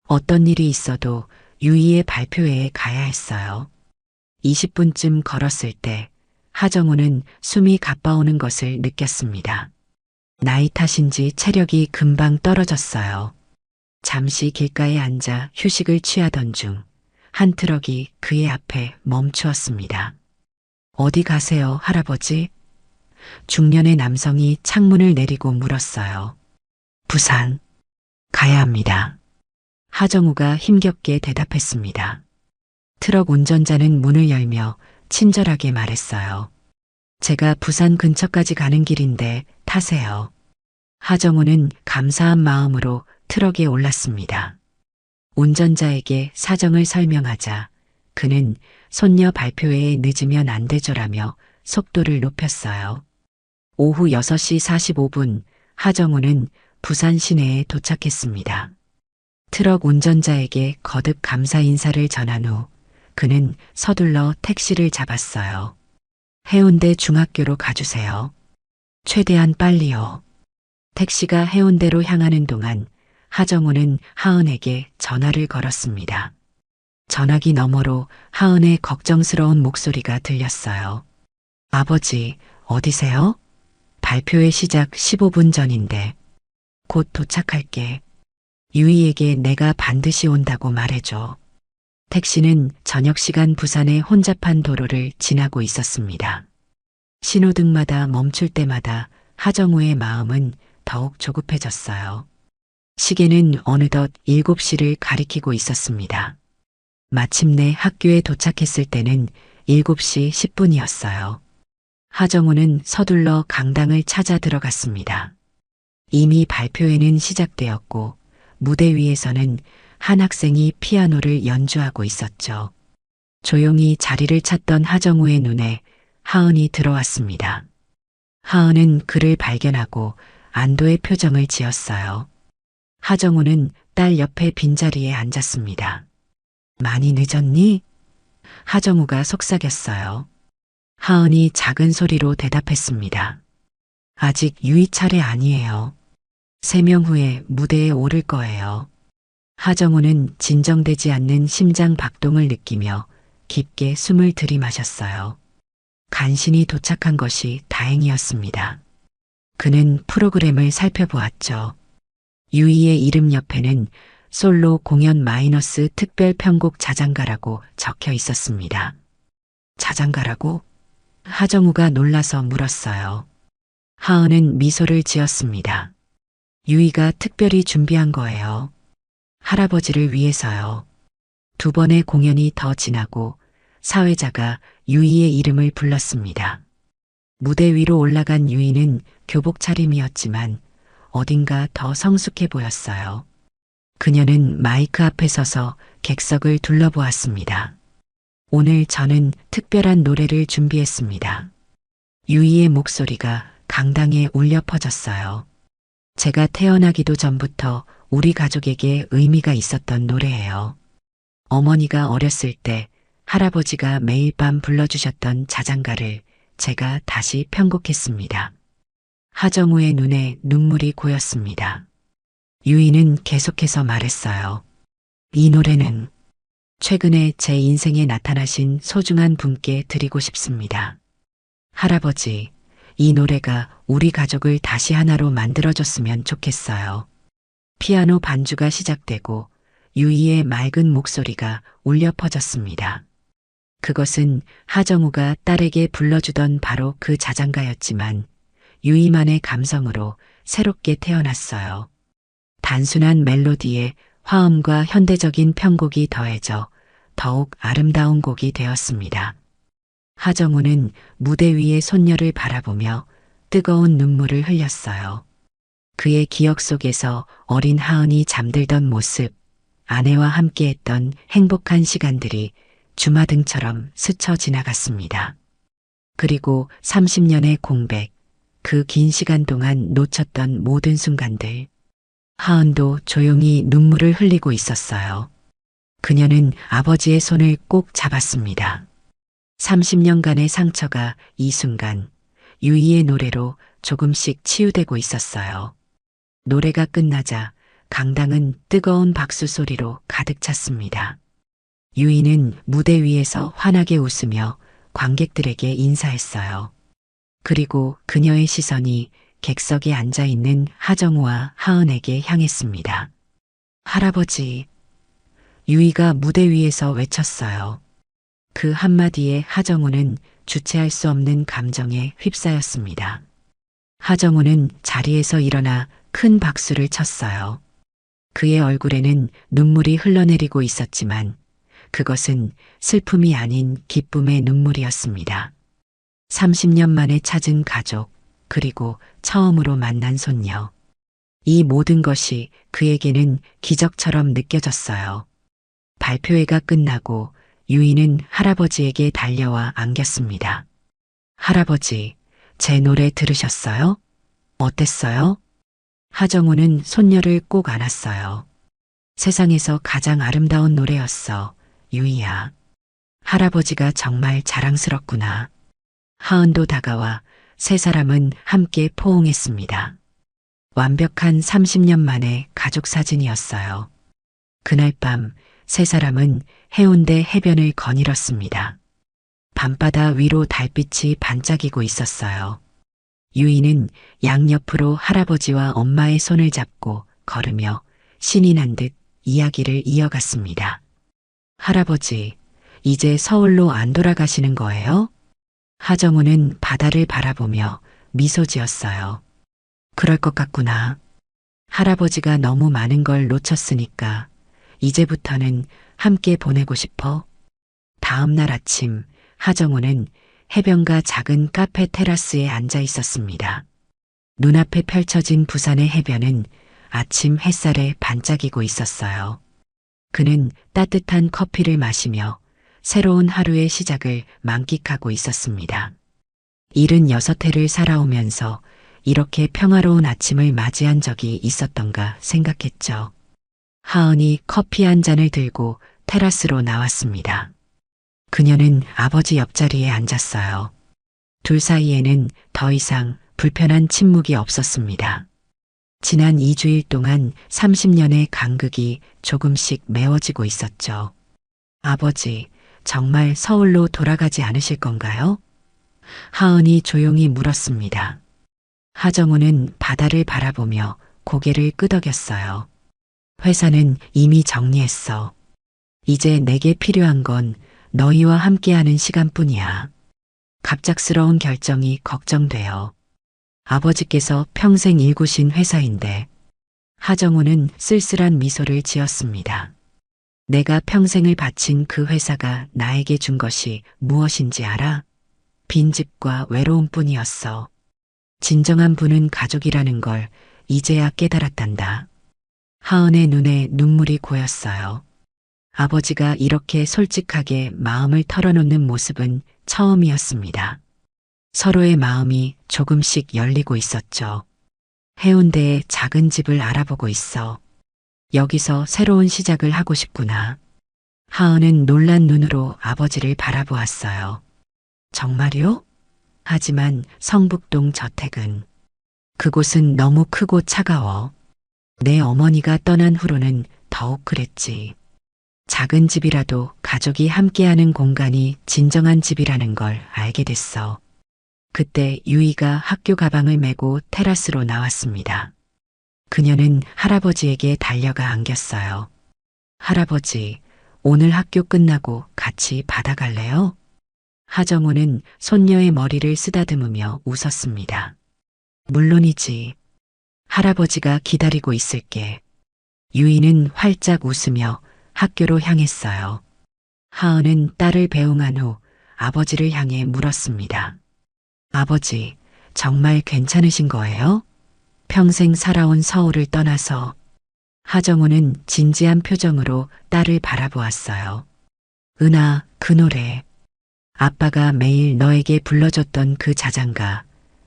어떤 일이 있어도 유이의 발표회에 가야 했어요. 20분쯤 걸었을 때 하정우는 숨이 가빠오는 것을 느꼈습니다. 나이 탓인지 체력이 금방 떨어졌어요. 잠시 길가에 앉아 휴식을 취하던 중 한 트럭이 그의 앞에 멈추었습니다. 어디 가세요, 할아버지? 중년의 남성이 창문을 내리고 물었어요. 부산. 가야 합니다. 하정우가 힘겹게 대답했습니다. 트럭 운전자는 문을 열며 친절하게 말했어요. 제가 부산 근처까지 가는 길인데 타세요. 하정우는 감사한 마음으로 트럭에 올랐습니다. 운전자에게 사정을 설명하자 그는 손녀 발표회에 늦으면 안 되죠라며 속도를 높였어요. 오후 6시 45분 하정우는 부산 시내에 도착했습니다. 트럭 운전자에게 거듭 감사 인사를 전한 후 그는 서둘러 택시를 잡았어요. 해운대 중학교로 가주세요. 최대한 빨리요. 택시가 해운대로 향하는 동안 하정우는 하은에게 전화를 걸었습니다. 전화기 너머로 하은의 걱정스러운 목소리가 들렸어요. 아버지, 어디세요? 발표회 시작 15분 전인데 곧 도착할게. 유이에게 내가 반드시 온다고 말해줘. 택시는 저녁 시간 부산의 혼잡한 도로를 지나고 있었습니다. 신호등마다 멈출 때마다 하정우의 마음은 더욱 조급해졌어요. 시계는 어느덧 7시를 가리키고 있었습니다. 마침내 학교에 도착했을 때는 7시 10분이었어요. 하정우는 서둘러 강당을 찾아 들어갔습니다. 이미 발표회는 시작되었고 무대 위에서는 한 학생이 피아노를 연주하고 있었죠. 조용히 자리를 찾던 하정우의 눈에 하은이 들어왔습니다. 하은은 그를 발견하고 안도의 표정을 지었어요. 하정우는 딸 옆에 빈자리에 앉았습니다. 많이 늦었니? 하정우가 속삭였어요. 하은이 작은 소리로 대답했습니다. 아직 유이 차례 아니에요. 3명 후에 무대에 오를 거예요. 하정우는 진정되지 않는 심장 박동을 느끼며 깊게 숨을 들이마셨어요. 간신히 도착한 것이 다행이었습니다. 그는 프로그램을 살펴보았죠. 유이의 이름 옆에는 솔로 공연 마이너스 특별 편곡 자장가라고 적혀 있었습니다. 자장가라고? 하정우가 놀라서 물었어요. 하은은 미소를 지었습니다. 유이가 특별히 준비한 거예요. 할아버지를 위해서요. 2번의 공연이 더 지나고 사회자가 유이의 이름을 불렀습니다. 무대 위로 올라간 유이는 교복 차림이었지만 어딘가 더 성숙해 보였어요. 그녀는 마이크 앞에 서서 객석을 둘러보았습니다. 오늘 저는 특별한 노래를 준비했습니다. 유이의 목소리가 강당에 울려 퍼졌어요. 제가 태어나기도 전부터 우리 가족에게 의미가 있었던 노래예요. 어머니가 어렸을 때 할아버지가 매일 밤 불러주셨던 자장가를 제가 다시 편곡했습니다. 하정우의 눈에 눈물이 고였습니다. 유이는 계속해서 말했어요. 이 노래는 최근에 제 인생에 나타나신 소중한 분께 드리고 싶습니다. 할아버지, 이 노래가 우리 가족을 다시 하나로 만들어줬으면 좋겠어요. 피아노 반주가 시작되고 유이의 맑은 목소리가 울려 퍼졌습니다. 그것은 하정우가 딸에게 불러주던 바로 그 자장가였지만 유이만의 감성으로 새롭게 태어났어요. 단순한 멜로디에 화음과 현대적인 편곡이 더해져 더욱 아름다운 곡이 되었습니다. 하정우는 무대 위의 손녀를 바라보며 뜨거운 눈물을 흘렸어요. 그의 기억 속에서 어린 하은이 잠들던 모습, 아내와 함께했던 행복한 시간들이 주마등처럼 스쳐 지나갔습니다. 그리고 30년의 공백, 그 긴 시간 동안 놓쳤던 모든 순간들. 하은도 조용히 눈물을 흘리고 있었어요. 그녀는 아버지의 손을 꼭 잡았습니다. 30년간의 상처가 이 순간 유이의 노래로 조금씩 치유되고 있었어요. 노래가 끝나자 강당은 뜨거운 박수 소리로 가득 찼습니다. 유이는 무대 위에서 환하게 웃으며 관객들에게 인사했어요. 그리고 그녀의 시선이 객석에 앉아 있는 하정우와 하은에게 향했습니다. 할아버지, 유이가 무대 위에서 외쳤어요. 그 한마디에 하정우는 주체할 수 없는 감정에 휩싸였습니다. 하정우는 자리에서 일어나 큰 박수를 쳤어요. 그의 얼굴에는 눈물이 흘러내리고 있었지만 그것은 슬픔이 아닌 기쁨의 눈물이었습니다. 30년 만에 찾은 가족, 그리고 처음으로 만난 손녀. 이 모든 것이 그에게는 기적처럼 느껴졌어요. 발표회가 끝나고 유이는 할아버지에게 달려와 안겼습니다. 할아버지, 제 노래 들으셨어요? 어땠어요? 하정우는 손녀를 꼭 안았어요. 세상에서 가장 아름다운 노래였어, 유이야. 할아버지가 정말 자랑스럽구나. 하은도 다가와 세 사람은 함께 포옹했습니다. 완벽한 30년 만의 가족 사진이었어요. 그날 밤 세 사람은 해운대 해변을 거닐었습니다. 밤바다 위로 달빛이 반짝이고 있었어요. 유이는 양옆으로 할아버지와 엄마의 손을 잡고 걸으며 신이 난 듯 이야기를 이어갔습니다. 할아버지, 이제 서울로 안 돌아가시는 거예요? 하정우는 바다를 바라보며 미소 지었어요. 그럴 것 같구나. 할아버지가 너무 많은 걸 놓쳤으니까 이제부터는 함께 보내고 싶어. 다음 날 아침 하정우는 해변가 작은 카페 테라스에 앉아 있었습니다. 눈앞에 펼쳐진 부산의 해변은 아침 햇살에 반짝이고 있었어요. 그는 따뜻한 커피를 마시며 새로운 하루의 시작을 만끽하고 있었습니다. 76회를 살아오면서 이렇게 평화로운 아침을 맞이한 적이 있었던가 생각했죠. 하은이 커피 한 잔을 들고 테라스로 나왔습니다. 그녀는 아버지 옆자리에 앉았어요. 둘 사이에는 더 이상 불편한 침묵이 없었습니다. 지난 2주일 동안 30년의 간극이 조금씩 메워지고 있었죠. 아버지, 정말 서울로 돌아가지 않으실 건가요? 하은이 조용히 물었습니다. 하정우는 바다를 바라보며 고개를 끄덕였어요. 회사는 이미 정리했어. 이제 내게 필요한 건 너희와 함께하는 시간뿐이야. 갑작스러운 결정이 걱정돼요. 아버지께서 평생 일구신 회사인데. 하정우는 쓸쓸한 미소를 지었습니다. 내가 평생을 바친 그 회사가 나에게 준 것이 무엇인지 알아? 빈집과 외로움뿐이었어. 진정한 분은 가족이라는 걸 이제야 깨달았단다. 하은의 눈에 눈물이 고였어요. 아버지가 이렇게 솔직하게 마음을 털어놓는 모습은 처음이었습니다. 서로의 마음이 조금씩 열리고 있었죠. 해운대에 작은 집을 알아보고 있어. 여기서 새로운 시작을 하고 싶구나. 하은은 놀란 눈으로 아버지를 바라보았어요. 정말요? 하지만 성북동 저택은 그곳은 너무 크고 차가워. 내 어머니가 떠난 후로는 더욱 그랬지. 작은 집이라도 가족이 함께하는 공간이 진정한 집이라는 걸 알게 됐어. 그때 유이가 학교 가방을 메고 테라스로 나왔습니다. 그녀는 할아버지에게 달려가 안겼어요. 할아버지, 오늘 학교 끝나고 같이 바다 갈래요? 하정우는 손녀의 머리를 쓰다듬으며 웃었습니다. 물론이지. 할아버지가 기다리고 있을게. 유이는 활짝 웃으며 학교로 향했어요. 하은은 딸을 배웅한 후 아버지를 향해 물었습니다. 아버지, 정말 괜찮으신 거예요? 평생 살아온 서울을 떠나서. 하정우는 진지한 표정으로 딸을 바라보았어요. 은아, 그 노래. 아빠가 매일 너에게 불러줬던 그 자장가,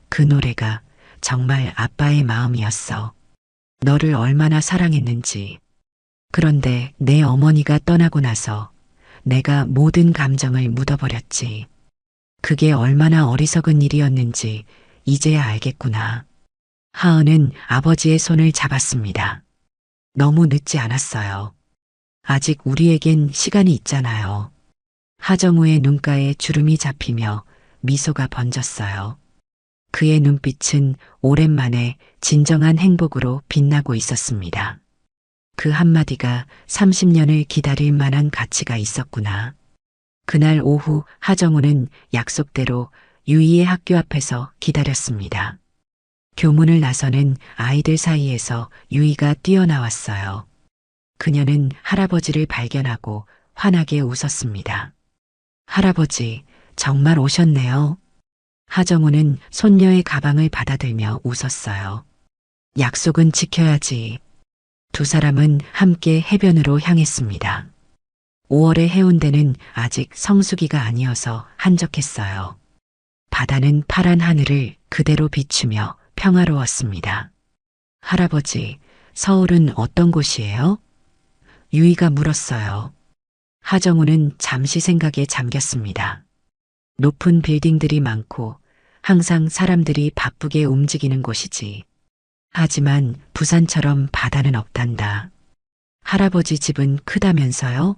그 노래가 정말 아빠의 마음이었어. 너를 얼마나 사랑했는지. 그런데 내 어머니가 떠나고 나서 내가 모든 감정을 묻어버렸지. 그게 얼마나 어리석은 일이었는지 이제야 알겠구나. 하은은 아버지의 손을 잡았습니다. 너무 늦지 않았어요. 아직 우리에겐 시간이 있잖아요. 하정우의 눈가에 주름이 잡히며 미소가 번졌어요. 그의 눈빛은 오랜만에 진정한 행복으로 빛나고 있었습니다. 그 한마디가 30년을 기다릴 만한 가치가 있었구나. 그날 오후 하정우는 약속대로 유이의 학교 앞에서 기다렸습니다. 교문을 나서는 아이들 사이에서 유이가 뛰어나왔어요. 그녀는 할아버지를 발견하고 환하게 웃었습니다. 할아버지, 정말 오셨네요. 하정우는 손녀의 가방을 받아들며 웃었어요. 약속은 지켜야지. 두 사람은 함께 해변으로 향했습니다. 5월의 해운대는 아직 성수기가 아니어서 한적했어요. 바다는 파란 하늘을 그대로 비추며 평화로웠습니다. 할아버지, 서울은 어떤 곳이에요? 유이가 물었어요. 하정우는 잠시 생각에 잠겼습니다. 높은 빌딩들이 많고 항상 사람들이 바쁘게 움직이는 곳이지. 하지만 부산처럼 바다는 없단다. 할아버지 집은 크다면서요?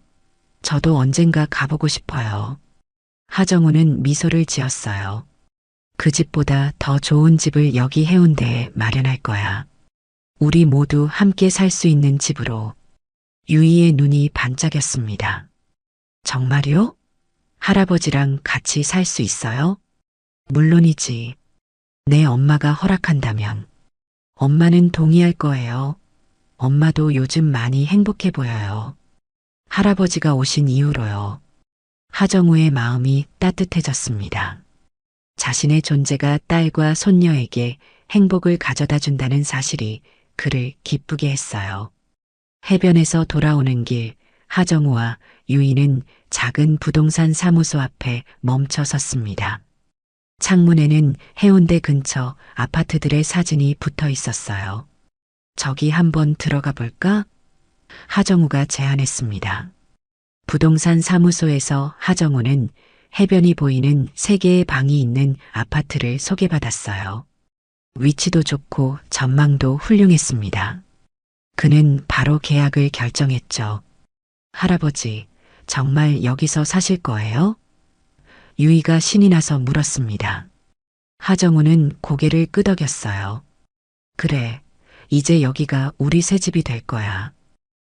저도 언젠가 가보고 싶어요. 하정우는 미소를 지었어요. 그 집보다 더 좋은 집을 여기 해운대에 마련할 거야. 우리 모두 함께 살 수 있는 집으로. 유이의 눈이 반짝였습니다. 정말요? 할아버지랑 같이 살 수 있어요? 물론이지. 내 엄마가 허락한다면. 엄마는 동의할 거예요. 엄마도 요즘 많이 행복해 보여요. 할아버지가 오신 이후로요. 하정우의 마음이 따뜻해졌습니다. 자신의 존재가 딸과 손녀에게 행복을 가져다 준다는 사실이 그를 기쁘게 했어요. 해변에서 돌아오는 길, 하정우와 유이는 작은 부동산 사무소 앞에 멈춰 섰습니다. 창문에는 해운대 근처 아파트들의 사진이 붙어 있었어요. 저기 한번 들어가 볼까? 하정우가 제안했습니다. 부동산 사무소에서 하정우는 해변이 보이는 3개의 방이 있는 아파트를 소개받았어요. 위치도 좋고 전망도 훌륭했습니다. 그는 바로 계약을 결정했죠. 할아버지, 정말 여기서 사실 거예요? 유이가 신이 나서 물었습니다. 하정우는 고개를 끄덕였어요. 그래, 이제 여기가 우리 새 집이 될 거야.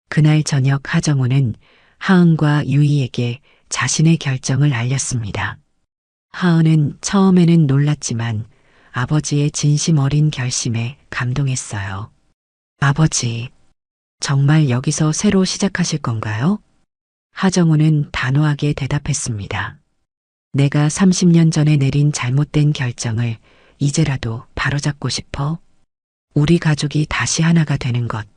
그날 저녁 하정우는 하은과 유이에게 자신의 결정을 알렸습니다. 하은은 처음에는 놀랐지만 아버지의 진심 어린 결심에 감동했어요. 아버지, 정말 여기서 새로 시작하실 건가요? 하정우는 단호하게 대답했습니다. 내가 30년 전에 내린 잘못된 결정을 이제라도 바로잡고 싶어. 우리 가족이 다시 하나가 되는 것.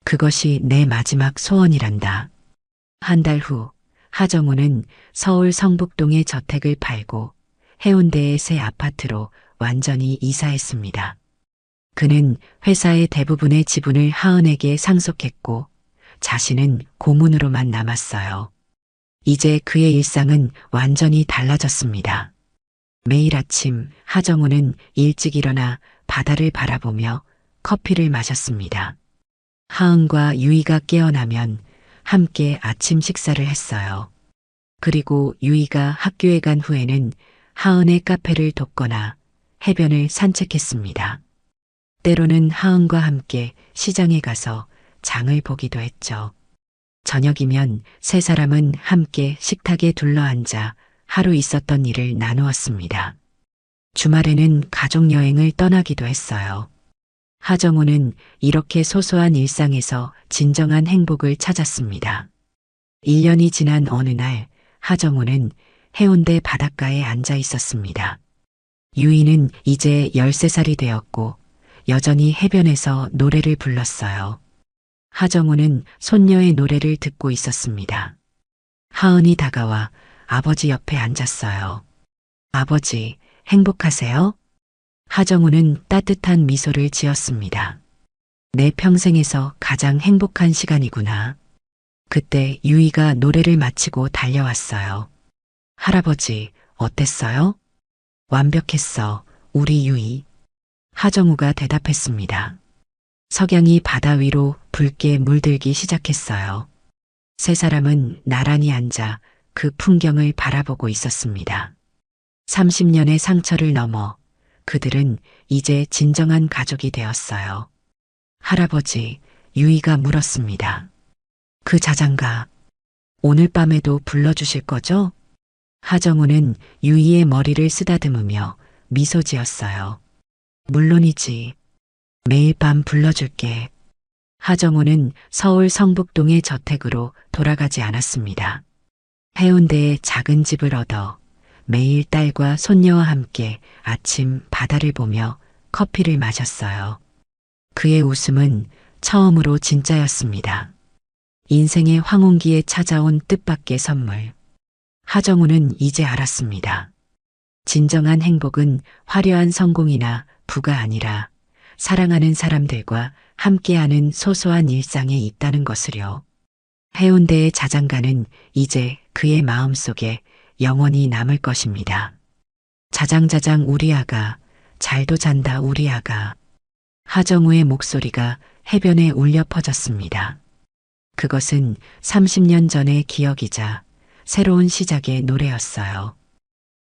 그것이 내 마지막 소원이란다. 한 달 후, 하정우는 서울 성북동의 저택을 팔고 해운대의 새 아파트로 완전히 이사했습니다. 그는 회사의 대부분의 지분을 하은에게 상속했고 자신은 고문으로만 남았어요. 이제 그의 일상은 완전히 달라졌습니다. 매일 아침 하정우는 일찍 일어나 바다를 바라보며 커피를 마셨습니다. 하은과 유이가 깨어나면 함께 아침 식사를 했어요. 그리고 유이가 학교에 간 후에는 하은의 카페를 돕거나 해변을 산책했습니다. 때로는 하은과 함께 시장에 가서 장을 보기도 했죠. 저녁이면 세 사람은 함께 식탁에 둘러앉아 하루 있었던 일을 나누었습니다. 주말에는 가족 여행을 떠나기도 했어요. 하정우는 이렇게 소소한 일상에서 진정한 행복을 찾았습니다. 1년이 지난 어느 날 하정우는 해운대 바닷가에 앉아 있었습니다. 유이는 이제 13살이 되었고 여전히 해변에서 노래를 불렀어요. 하정우는 손녀의 노래를 듣고 있었습니다. 하은이 다가와 아버지 옆에 앉았어요. 아버지, 행복하세요? 하정우는 따뜻한 미소를 지었습니다. 내 평생에서 가장 행복한 시간이구나. 그때 유이가 노래를 마치고 달려왔어요. 할아버지, 어땠어요? 완벽했어, 우리 유이. 하정우가 대답했습니다. 석양이 바다 위로 붉게 물들기 시작했어요. 세 사람은 나란히 앉아 그 풍경을 바라보고 있었습니다. 30년의 상처를 넘어 그들은 이제 진정한 가족이 되었어요. 할아버지, 유이가 물었습니다. 그 자장가, 오늘 밤에도 불러주실 거죠? 하정우는 유이의 머리를 쓰다듬으며 미소 지었어요. 물론이지. 매일 밤 불러줄게. 하정우는 서울 성북동의 저택으로 돌아가지 않았습니다. 해운대에 작은 집을 얻어 매일 딸과 손녀와 함께 아침 바다를 보며 커피를 마셨어요. 그의 웃음은 처음으로 진짜였습니다. 인생의 황혼기에 찾아온 뜻밖의 선물. 하정우는 이제 알았습니다. 진정한 행복은 화려한 성공이나 부가 아니라 사랑하는 사람들과 함께하는 소소한 일상에 있다는 것을요. 해운대의 자장가는 이제 그의 마음속에 영원히 남을 것입니다. 자장자장 우리 아가, 잘도 잔다 우리 아가. 하정우의 목소리가 해변에 울려 퍼졌습니다. 그것은 30년 전의 기억이자 새로운 시작의 노래였어요.